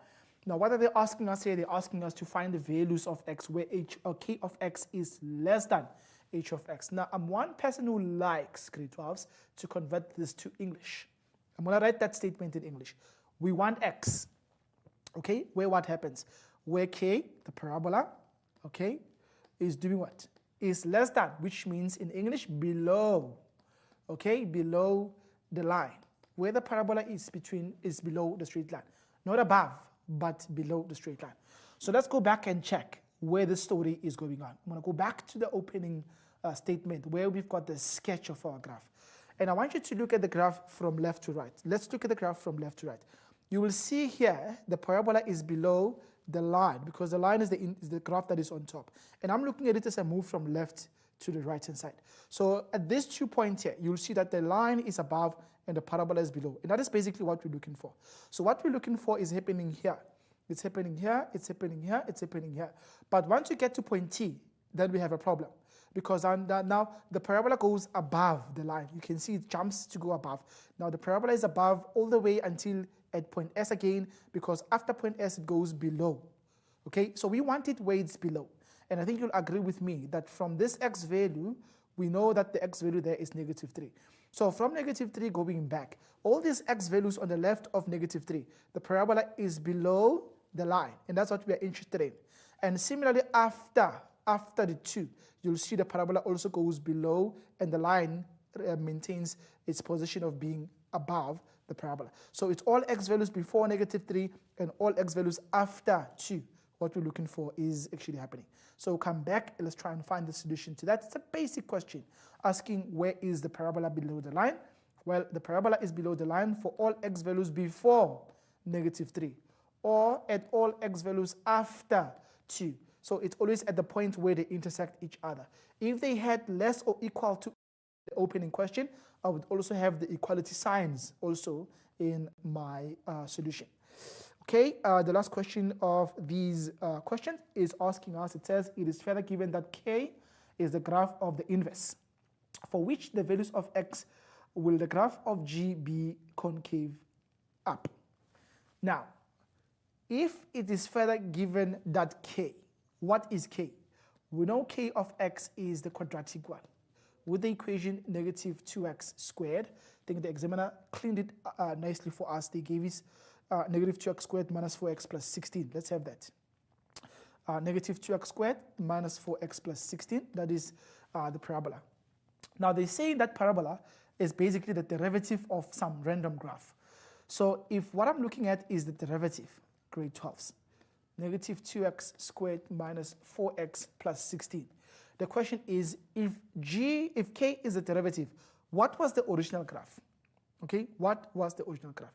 Now, what are they asking us here? They're asking us to find the values of x where h or k of x is less than h of x. Now, I'm one person who likes grade 12s to convert this to English. I'm going to write that statement in English. We want x, okay, where what happens? Where k, the parabola, okay, is doing what? Is less than, which means in English below, okay, below the line. Where the parabola is below the straight line. Not above, but below the straight line. So let's go back and check where the story is going on. I'm going to go back to the opening statement where we've got the sketch of our graph. And I want you to look at the graph from left to right. Let's look at the graph from left to right. You will see here the parabola is below the line because the line is the graph that is on top. And I'm looking at it as I move from left to the right-hand side. So at these 2 points here, you'll see that the line is above and the parabola is below. And that is basically what we're looking for. So what we're looking for is happening here. It's happening here, it's happening here, it's happening here. But once you get to point T, then we have a problem. Because now the parabola goes above the line. You can see it jumps to go above. Now the parabola is above all the way until at point S again, because after point S it goes below. Okay, so we want it where it's below. And I think you'll agree with me that from this x value, we know that the x value there is negative 3. So from negative 3 going back, all these x values on the left of negative 3, the parabola is below the line, and that's what we are interested in. And similarly, after the 2, you'll see the parabola also goes below, and the line maintains its position of being above the parabola. So it's all x values before negative 3 and all x values after 2. What we're looking for is actually happening. So come back and let's try and find the solution to that. It's a basic question asking where is the parabola below the line. Well, the parabola is below the line for all x values before negative 3 or at all x values after 2. So it's always at the point where they intersect each other. If they had less or equal to the opening question, I would also have the equality signs also in my solution. Okay, the last question of these questions is asking us, it says, it is further given that K is the graph of the inverse, for which the values of X will the graph of G be concave up. Now, if it is further given that K, what is K? We know K of X is the quadratic one with the equation negative 2x squared I think the examiner cleaned it nicely for us. They gave us negative 2x squared minus 4x plus 16. Let's have that. Negative 2x squared minus 4x plus 16. That is the parabola. Now they say that parabola is basically the derivative of some random graph. So if what I'm looking at is the derivative, grade 12s, negative 2x squared minus 4x plus 16. The question is, if k is the derivative, what was the original graph? Okay, what was the original graph?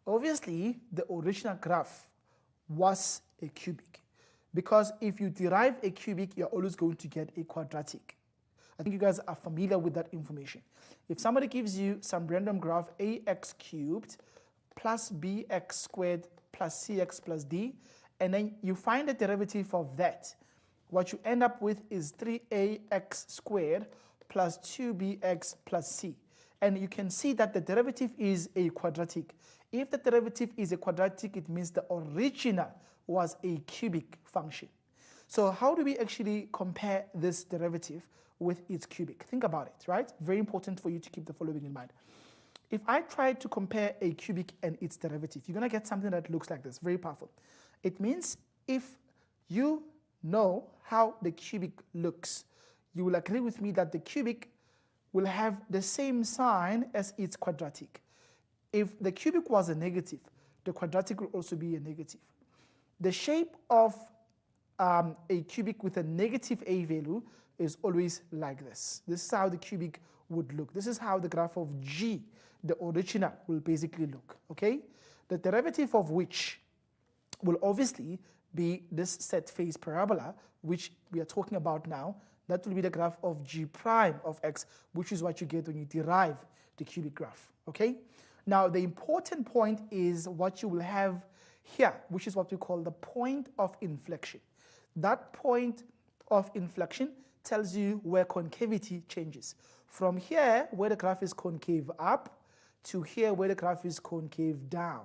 Obviously, the original graph was a cubic, because if you derive a cubic, you're always going to get a quadratic. I think you guys are familiar with that information. If somebody gives you some random graph, ax cubed plus bx squared plus cx plus d, and then you find the derivative of that, what you end up with is 3ax squared plus 2bx plus c. And you can see that the derivative is a quadratic. If the derivative is a quadratic, it means the original was a cubic function. So how do we actually compare this derivative with its cubic? Think about it, right? Very important for you to keep the following in mind. If I try to compare a cubic and its derivative, you're going to get something that looks like this, very powerful. It means if you know how the cubic looks, you will agree with me that the cubic will have the same sign as its quadratic. If the cubic was a negative, the quadratic will also be a negative. The shape of a cubic with a negative a value is always like this. This is how the cubic would look. This is how the graph of G, the original, will basically look, okay? The derivative of which will obviously be this set phase parabola, which we are talking about now. That will be the graph of G prime of x, which is what you get when you derive the cubic graph, okay? Now, the important point is what you will have here, which is what we call the point of inflection. That point of inflection tells you where concavity changes. From here, where the graph is concave up, to here, where the graph is concave down.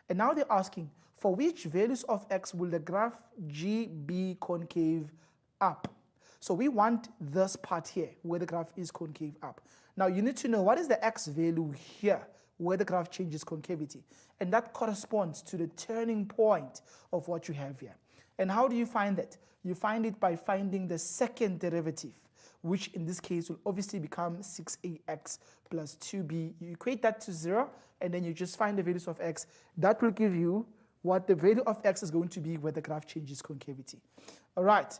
And now they're asking, for which values of x will the graph G be concave up? So we want this part here, where the graph is concave up. Now you need to know what is the x value here, where the graph changes concavity. And that corresponds to the turning point of what you have here. And how do you find that? You find it by finding the second derivative, which in this case will obviously become 6ax plus 2b. You equate that to 0, and then you just find the values of x. That will give you what the value of x is going to be where the graph changes concavity. All right.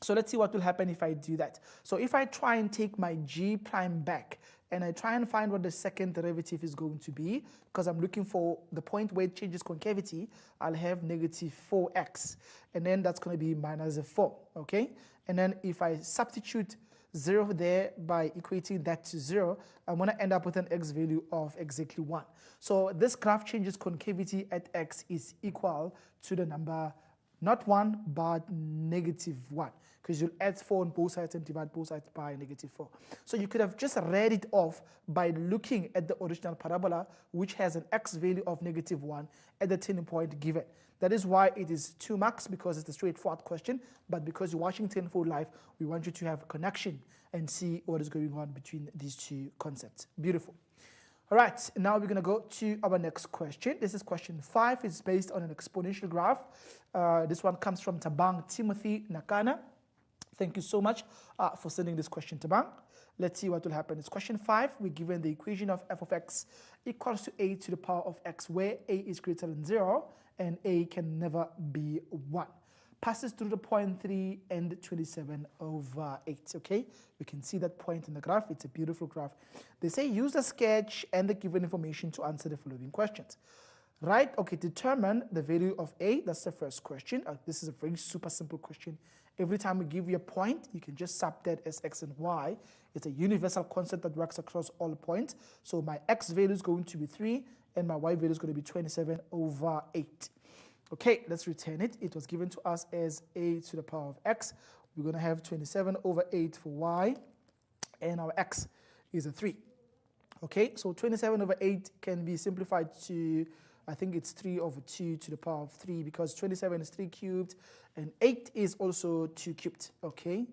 So let's see what will happen if I do that. So if I try and take my G prime back, and I try and find what the second derivative is going to be, because I'm looking for the point where it changes concavity, I'll have negative 4x. And then that's going to be minus 4, okay? And then if I substitute 0 there by equating that to 0, I'm going to end up with an x value of exactly 1. So this graph changes concavity at x is equal to the number not 1, but negative 1, because you'll add 4 on both sides and divide both sides by negative 4. So you could have just read it off by looking at the original parabola, which has an x value of negative 1 at the turning point given. That is why it is 2 marks, because it's a straightforward question, but because you're watching Tenfold live, we want you to have a connection and see what is going on between these two concepts. Beautiful. All right, now we're going to go to our next question. This is question 5. It's based on an exponential graph. This one comes from Tabang Timothy Nakana. Thank you so much for sending this question, Tabang. Let's see what will happen. It's question 5. We're given the equation of f of x equals to a to the power of x, where a is greater than 0 and a can never be 1. Passes through the point 3 and 27 over 8, okay? You can see that point in the graph. It's a beautiful graph. They say use the sketch and the given information to answer the following questions. Right, okay, determine the value of a. That's the first question. This is a very super simple question. Every time we give you a point, you can just sub that as x and y. It's a universal concept that works across all points. So my x value is going to be 3, and my y value is going to be 27 over 8. Okay, let's return it. It was given to us as a to the power of x. We're going to have 27 over 8 for y, and our x is a 3. Okay, so 27 over 8 can be simplified to, I think it's 3 over 2 to the power of 3, because 27 is 3 cubed, and 8 is also 2 cubed. Okay,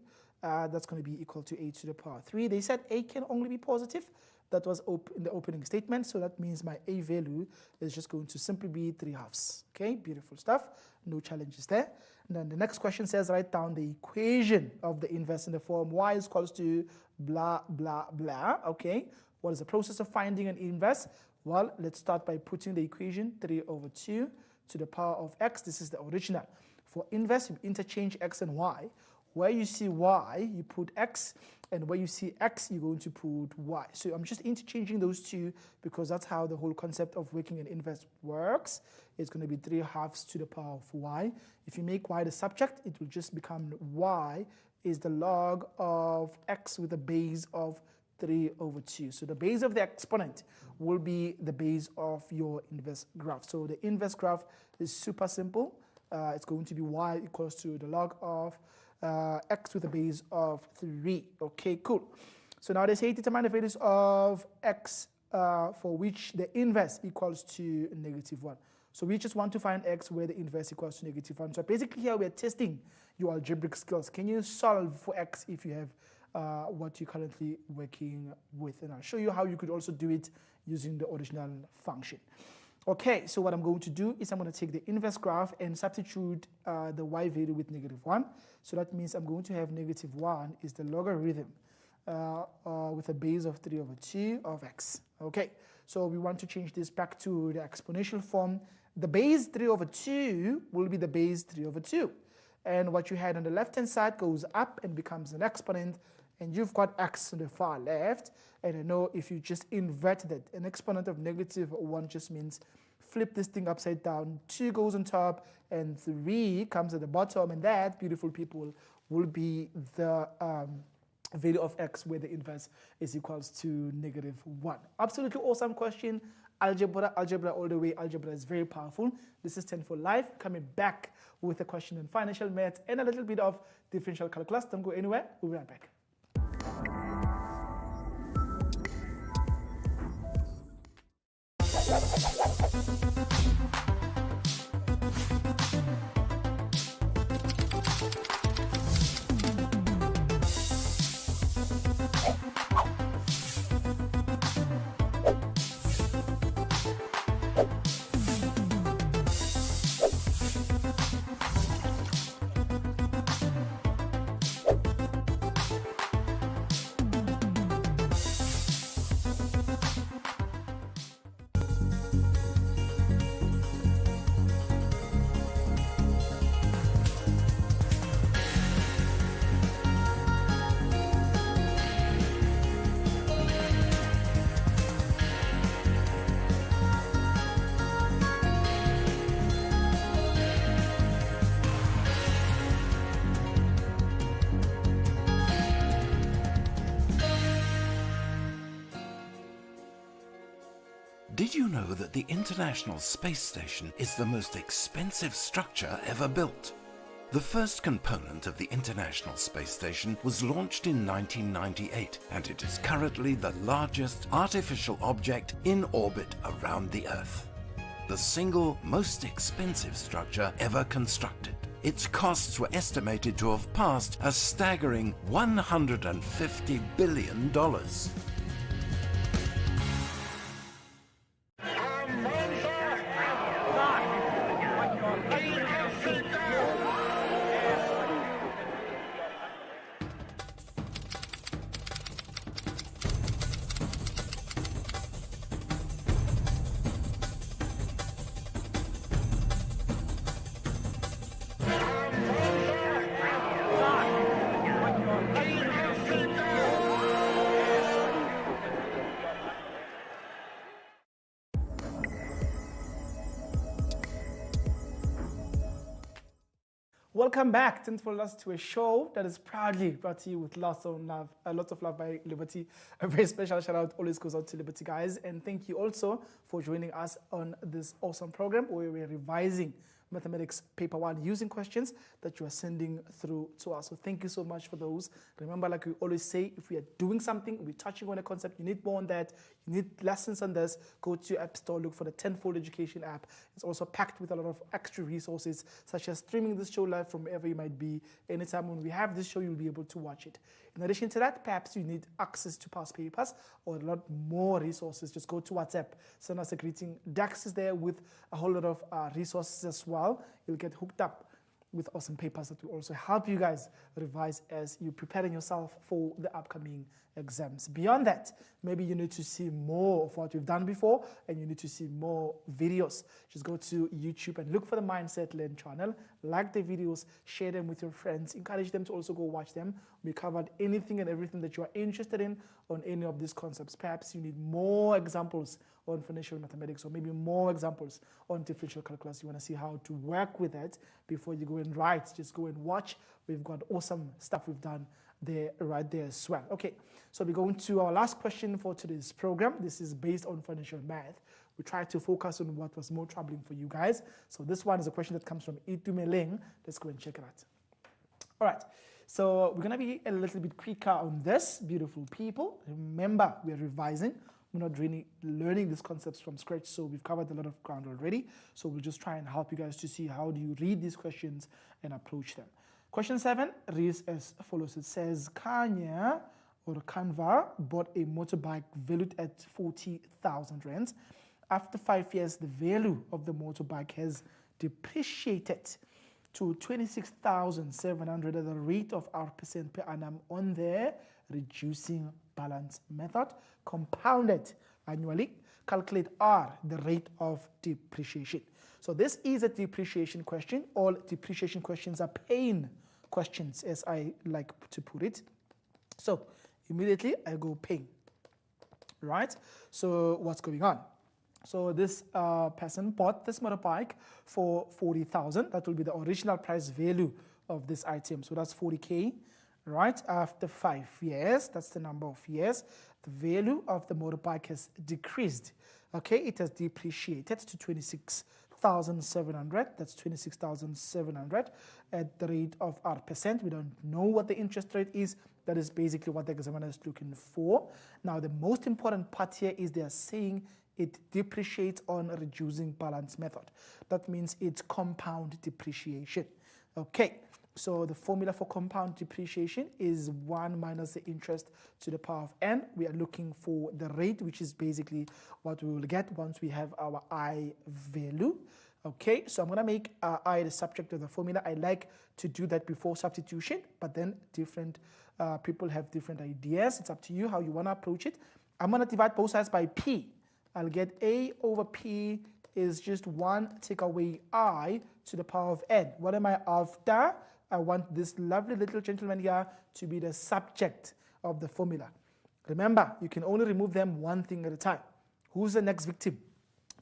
that's going to be equal to a to the power 3. They said a can only be positive. That was in the opening statement, so that means my A value is just going to simply be 3/2. Okay, beautiful stuff. No challenges there. And then the next question says write down the equation of the inverse in the form y is equals to blah, blah, blah. Okay, what is the process of finding an inverse? Well, let's start by putting the equation 3/2 to the power of x. This is the original. For inverse, you interchange x and y. Where you see y, you put x, and where you see x, you're going to put y. So I'm just interchanging those two because that's how the whole concept of working an inverse works. It's going to be 3/2 to the power of y. If you make y the subject, it will just become y is the log of x with a base of 3/2. So the base of the exponent will be the base of your inverse graph. So the inverse graph is super simple. It's going to be y equals to the log of x with a base of 3. Okay, cool. So now they say determine the values of x for which the inverse equals to -1. So we just want to find x where the inverse equals to -1. So basically here we're testing your algebraic skills. Can you solve for x if you have what you're currently working with? And I'll show you how you could also do it using the original function. Okay, so what I'm going to do is I'm going to take the inverse graph and substitute the y value with -1. So that means I'm going to have -1 is the logarithm with a base of 3/2 of x. Okay, so we want to change this back to the exponential form. The base 3/2 will be the base 3/2. And what you had on the left-hand side goes up and becomes an exponent. And you've got x on the far left. And I know if you just inverted it, an exponent of -1 just means flip this thing upside down. 2 goes on top and 3 comes at the bottom. And that, beautiful people, will be the value of x where the inverse is equals to -1. Absolutely awesome question. Algebra all the way. Algebra is very powerful. This is Tenfold Live, coming back with a question on financial math and a little bit of differential calculus. Don't go anywhere. We'll be right back. Did you know that the International Space Station is the most expensive structure ever built? The first component of the International Space Station was launched in 1998, and it is currently the largest artificial object in orbit around the Earth. The single most expensive structure ever constructed. Its costs were estimated to have passed a staggering $150 billion. Welcome back, Tenfold, to a show that is proudly brought to you with lots of love by Liberty. A very special shout out always goes out to Liberty, guys. And thank you also for joining us on this awesome program where we're revising mathematics paper 1 using questions that you are sending through to us. So thank you so much for those. Remember, like we always say, if we are doing something, we're touching on a concept, you need more on that, you need lessons on this, go to your app store, look for the Tenfold Education app. It's also packed with a lot of extra resources, such as streaming this show live from wherever you might be. Anytime when we have this show, you'll be able to watch it. In addition to that, perhaps you need access to past papers or a lot more resources. Just go to WhatsApp, send us a greeting. Dax is there with a whole lot of resources as well. You'll get hooked up with awesome papers that will also help you guys revise as you're preparing yourself for the upcoming exams. Beyond that, maybe you need to see more of what we've done before and you need to see more videos. Just go to YouTube and look for the Mindset Learn channel, like the videos, share them with your friends, encourage them to also go watch them. We covered anything and everything that you are interested in on any of these concepts. Perhaps you need more examples on financial mathematics or maybe more examples on differential calculus. You want to see how to work with that before you go and write. Just go and watch. We've got awesome stuff we've done there, right there as well. Okay, so we're going to our last question for today's program. This is based on financial math. We try to focus on what was more troubling for you guys. So this one is a question that comes from Itumeleng. Let's go and check it out. All right, so we're going to be a little bit quicker on this, beautiful people. Remember, we're revising. We're not really learning these concepts from scratch, so we've covered a lot of ground already. So we'll just try and help you guys to see how do you read these questions and approach them. Question 7 reads as follows. It says, Kanya or Canva bought a motorbike valued at 40,000 rands. After 5 years, the value of the motorbike has depreciated to 26,700 at the rate of R% per annum on the reducing balance method, compounded annually. Calculate R, the rate of depreciation. So this is a depreciation question. All depreciation questions are pain questions, as I like to put it. So immediately I go pain, right? So what's going on? So this person bought this motorbike for 40,000. That will be the original price value of this item. So that's 40K, right? After 5 years, that's the number of years, the value of the motorbike has decreased. Okay, it has depreciated to 26,700. That's 26,700 at the rate of R%. We don't know what the interest rate is. That is basically what the examiner is looking for. Now, the most important part here is they are saying it depreciates on a reducing balance method. That means it's compound depreciation. Okay, so the formula for compound depreciation is 1 minus the interest to the power of n. We are looking for the rate, which is basically what we will get once we have our I value. Okay, so I'm going to make I the subject of the formula. I like to do that before substitution, but then different people have different ideas. It's up to you how you want to approach it. I'm going to divide both sides by p. I'll get a over p is just 1 take away I to the power of n. What am I after? I want this lovely little gentleman here to be the subject of the formula. Remember, you can only remove them one thing at a time. Who's the next victim?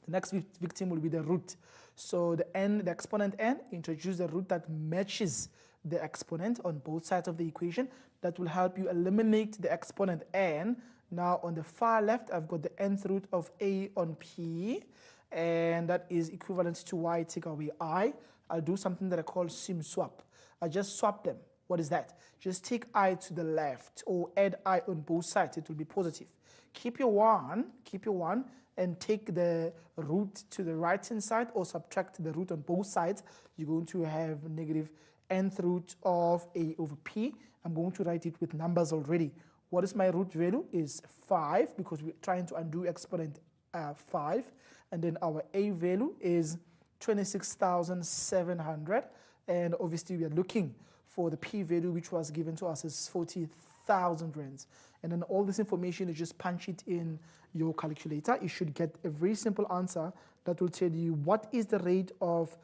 The next victim will be the root. So the n, the exponent n, introduce the root that matches the exponent on both sides of the equation. That will help you eliminate the exponent n. Now on the far left, I've got the nth root of a on p, and that is equivalent to y take away I. I'll do something that I call sim swap. I just swap them. What is that? Just take I to the left or add I on both sides. It will be positive. Keep your 1, and take the root to the right hand side or subtract the root on both sides. You're going to have negative nth root of a over p. I'm going to write it with numbers already. What is my root value? Is 5, because we're trying to undo exponent 5. And then our a value is 26,700. And obviously we are looking for the p value, which was given to us as 40,000 rands. And then all this information, you just punch it in your calculator. You should get a very simple answer that will tell you what is the rate of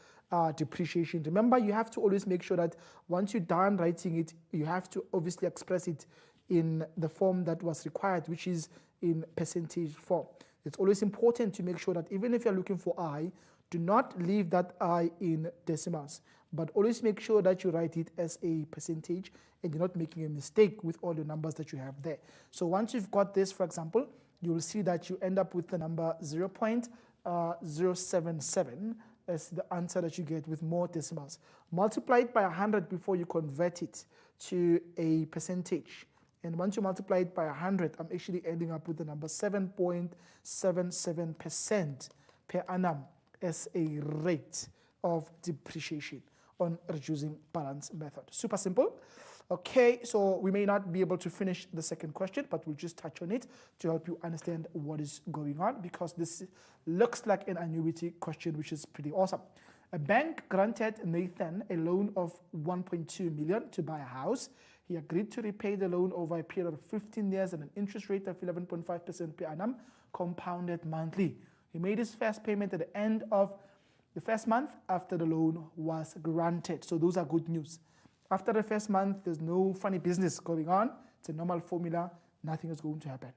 depreciation. Remember, you have to always make sure that once you're done writing it, you have to obviously express it in the form that was required, which is in percentage form. It's always important to make sure that even if you're looking for I, do not leave that I in decimals, but always make sure that you write it as a percentage and you're not making a mistake with all the numbers that you have there. So once you've got this, for example, you will see that you end up with the number 0.077 as the answer that you get with more decimals. Multiply it by 100 before you convert it to a percentage. And once you multiply it by 100, I'm actually ending up with the number 7.77% per annum as a rate of depreciation on reducing balance method. Super simple. Okay, so we may not be able to finish the second question, but we'll just touch on it to help you understand what is going on, because this looks like an annuity question, which is pretty awesome. A bank granted Nathan a loan of 1.2 million to buy a house. He agreed to repay the loan over a period of 15 years at an interest rate of 11.5% per annum, compounded monthly. He made his first payment at the end of the first month after the loan was granted. So those are good news. After the first month, there's no funny business going on. It's a normal formula. Nothing is going to happen.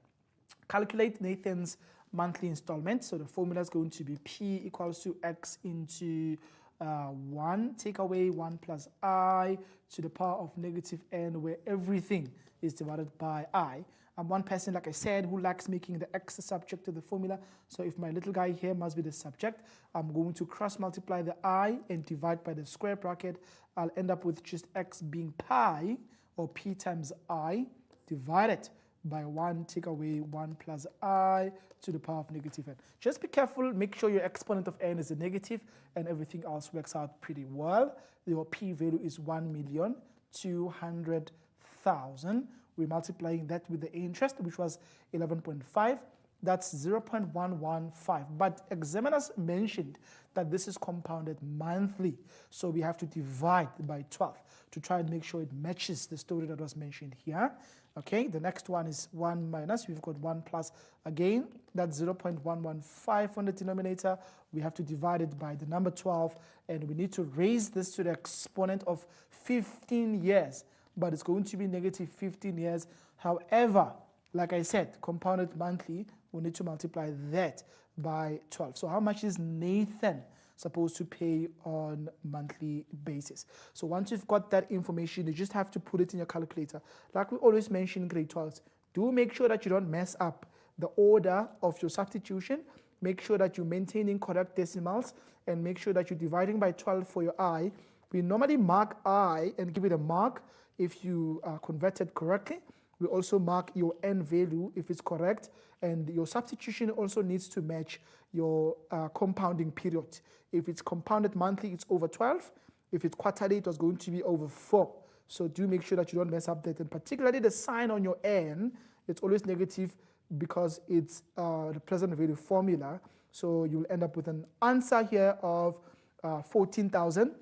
Calculate Nathan's monthly installment. So the formula is going to be P equals to X into 1, take away 1 plus I to the power of negative n, where everything is divided by I. I'm one person, like I said, who likes making the X the subject to the formula. So if my little guy here must be the subject, I'm going to cross multiply the I and divide by the square bracket. I'll end up with just X being pi, or P times I, divided by 1, take away 1 plus I to the power of negative n. Just be careful, make sure your exponent of n is a negative, and everything else works out pretty well. Your P value is 1,200,000. We're multiplying that with the interest, which was 11.5. That's 0.115. But examiners mentioned that this is compounded monthly. So we have to divide by 12 to try and make sure it matches the story that was mentioned here. Okay, the next one is 1 minus. We've got 1 plus again. That's 0.115 on the denominator. We have to divide it by the number 12. And we need to raise this to the exponent of 15 years. But it's going to be negative 15 years. However, like I said, compounded monthly, we need to multiply that by 12. So how much is Nathan supposed to pay on monthly basis? So once you've got that information, you just have to put it in your calculator. Like we always mention in grade 12, do make sure that you don't mess up the order of your substitution. Make sure that you're maintaining correct decimals, and make sure that you're dividing by 12 for your I. We normally mark I and give it a mark if you converted correctly. We also mark your n value if it's correct, and your substitution also needs to match your compounding period. If it's compounded monthly, it's over 12. If it's quarterly, it was going to be over 4. So do make sure that you don't mess up that, and particularly the sign on your n, it's always negative because it's the present value formula. So you'll end up with an answer here of 14,000.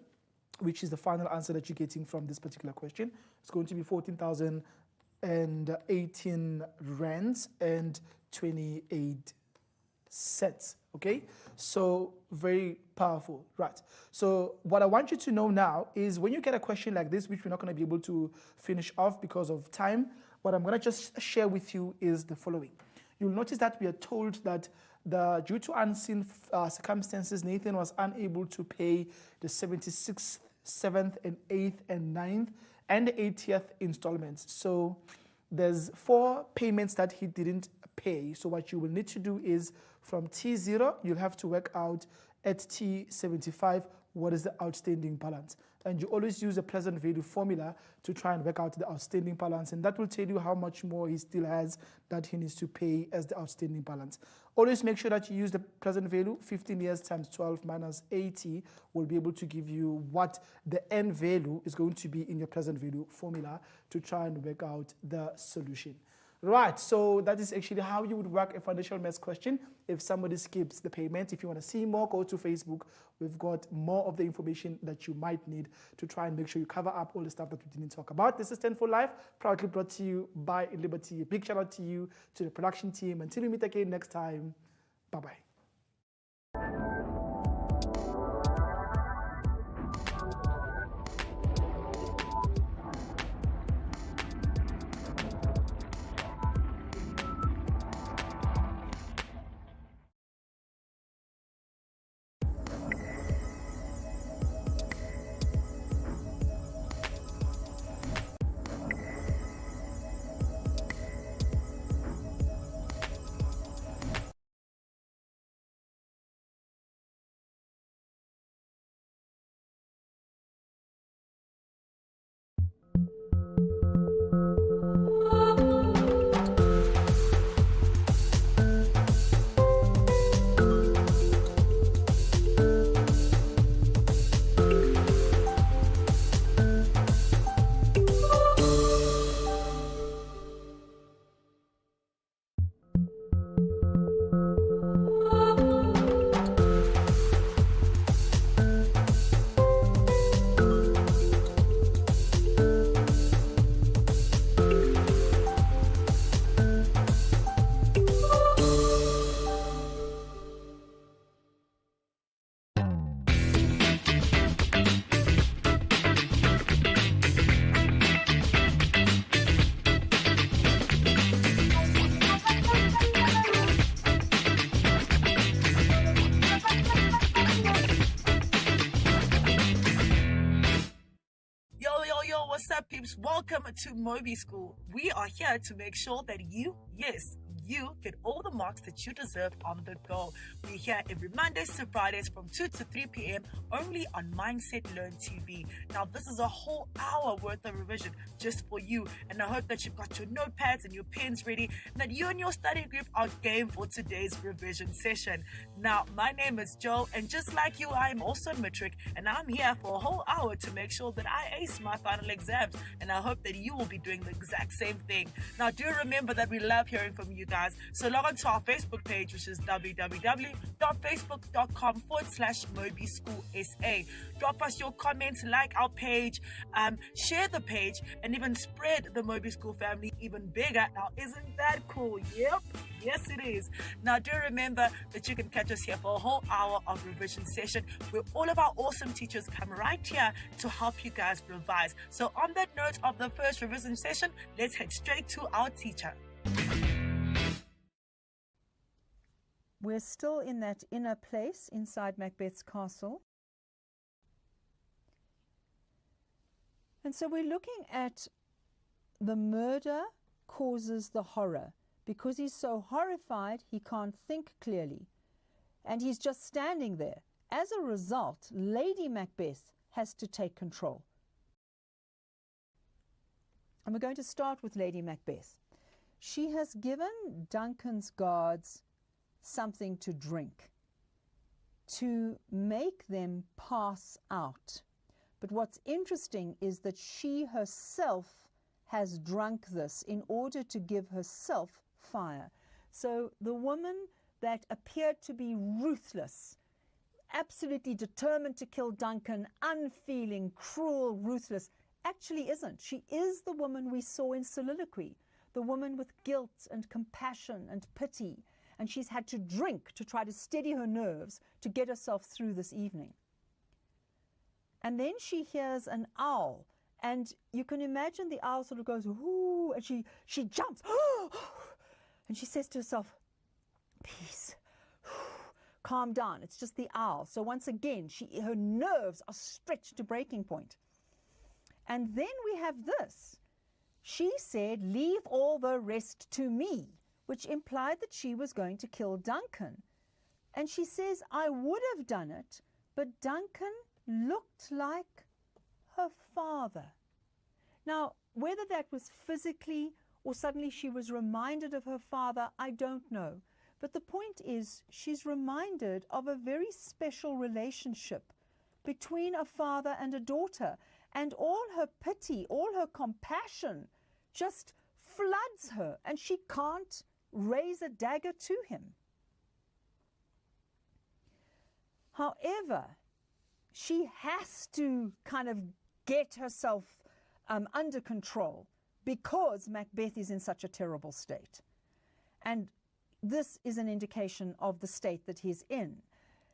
Which is the final answer that you're getting from this particular question. It's going to be 14,018 rands and 28 cents. Okay, so very powerful, right? So what I want you to know now is when you get a question like this, which we're not going to be able to finish off because of time, what I'm going to just share with you is the following. You'll notice that we are told that due to unseen circumstances, Nathan was unable to pay the 76th, 7th, and 8th, and 9th, and the 80th installments. So there's 4 payments that he didn't pay. So what you will need to do is from T0, you'll have to work out at T75 what is the outstanding balance. And you always use the present value formula to try and work out the outstanding balance, and that will tell you how much more he still has that he needs to pay as the outstanding balance. Always make sure that you use the present value. 15 years times 12 minus 80 will be able to give you what the n value is going to be in your present value formula to try and work out the solution. Right, so that is actually how you would work a financial maths question if somebody skips the payment. If you want to see more, go to Facebook. We've got more of the information that you might need to try and make sure you cover up all the stuff that we didn't talk about. This is Tenfold Live, proudly brought to you by Liberty. A big shout out to you, to the production team. Until we meet again next time, bye-bye. what's up, peeps? Welcome to Moby School. We are here to make sure that you, yes, you get all the marks that you deserve on the go. We're here every Mondays to Fridays from 2 to 3 p.m. only on Mindset Learn TV. Now, this is a whole hour worth of revision just for you. And I hope that you've got your notepads and your pens ready and that you and your study group are game for today's revision session. Now, my name is Joe, and just like you, I am also in Matric, and I'm here for a whole hour to make sure that I ace my final exams, and I hope that you will be doing the exact same thing. Now, do remember that we love hearing from you guys, so log on to our Facebook page, which is www.facebook.com/MobySchoolSA. Drop us your comments, like our page, share the page, and even spread the Moby School family even bigger. Now, isn't that cool? Yep. Yes, it is. Now, do remember that you can catch us here for a whole hour of revision session where all of our awesome teachers come right here to help you guys revise. So on that note of the first revision session, let's head straight to our teacher. We're still in that inner place inside Macbeth's castle. And so we're looking at the murder causes the horror. Because he's so horrified, he can't think clearly. And he's just standing there. As a result, Lady Macbeth has to take control. And we're going to start with Lady Macbeth. She has given Duncan's guards something to drink to make them pass out. But what's interesting is that she herself has drunk this in order to give herself fire. So the woman that appeared to be ruthless, absolutely determined to kill Duncan, unfeeling, cruel, ruthless, actually isn't. She is the woman we saw in Soliloquy, the woman with guilt and compassion and pity, and she's had to drink to try to steady her nerves to get herself through this evening. And then she hears an owl, and you can imagine the owl sort of goes, ooh, and she jumps, and she says to herself, peace, calm down, it's just the owl. So once again, her nerves are stretched to breaking point. And then we have this. She said, leave all the rest to me, which implied that she was going to kill Duncan. And she says, I would have done it, but Duncan looked like her father. Now, whether that was physically or suddenly she was reminded of her father, I don't know. But the point is, she's reminded of a very special relationship between a father and a daughter. And all her pity, all her compassion just floods her, and she can't raise a dagger to him. However, she has to kind of get herself under control because Macbeth is in such a terrible state. And this is an indication of the state that he's in.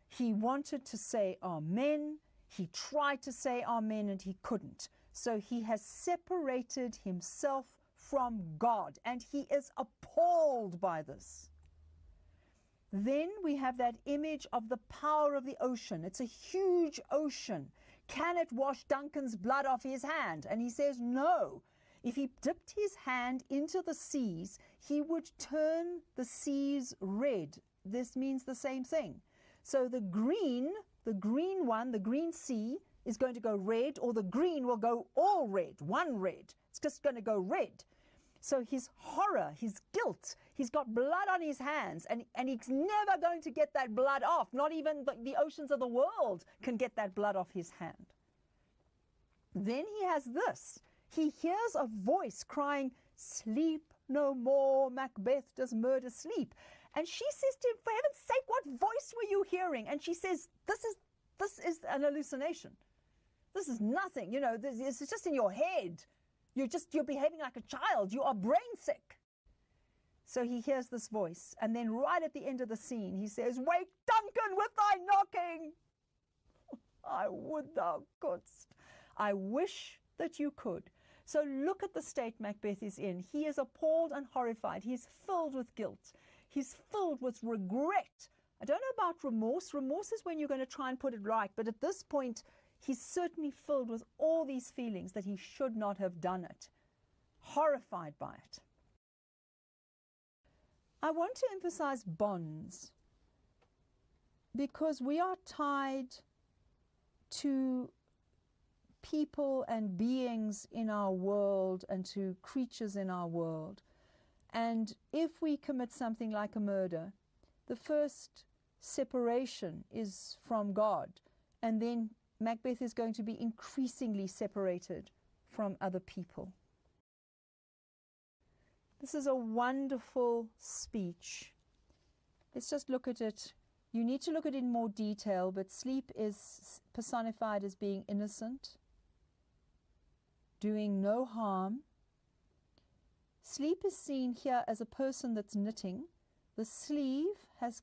He wanted to say amen. He tried to say amen and he couldn't. So he has separated himself from God, and he is appalled by this. Then we have that image of the power of the ocean. It's a huge ocean. Can it wash Duncan's blood off his hand? And he says no. If he dipped his hand into the seas, he would turn the seas red. This means the same thing. So the green one, the green sea, is going to go red, or the green will go all red, one red. It's just going to go red. So his horror, his guilt, he's got blood on his hands, and he's never going to get that blood off. Not even the oceans of the world can get that blood off his hand. Then he has this. He hears a voice crying, sleep no more, Macbeth does murder sleep. And she says to him, for heaven's sake, what voice were you hearing? And she says, this is an hallucination. This is nothing, this is just in your head. You're behaving like a child. You are brain sick. So he hears this voice, and then right at the end of the scene, he says, wake Duncan with thy knocking. I would thou couldst. I wish that you could. So look at the state Macbeth is in. He is appalled and horrified. He's filled with guilt. He's filled with regret. I don't know about remorse. Remorse is when you're going to try and put it right. But at this point, He's certainly filled with all these feelings that he should not have done it, horrified by it. I want to emphasize bonds, because we are tied to people and beings in our world and to creatures in our world. And if we commit something like a murder, the first separation is from God, and then Macbeth is going to be increasingly separated from other people. This is a wonderful speech. Let's just look at it. You need to look at it in more detail, but sleep is personified as being innocent, doing no harm. Sleep is seen here as a person that's knitting. The sleeve has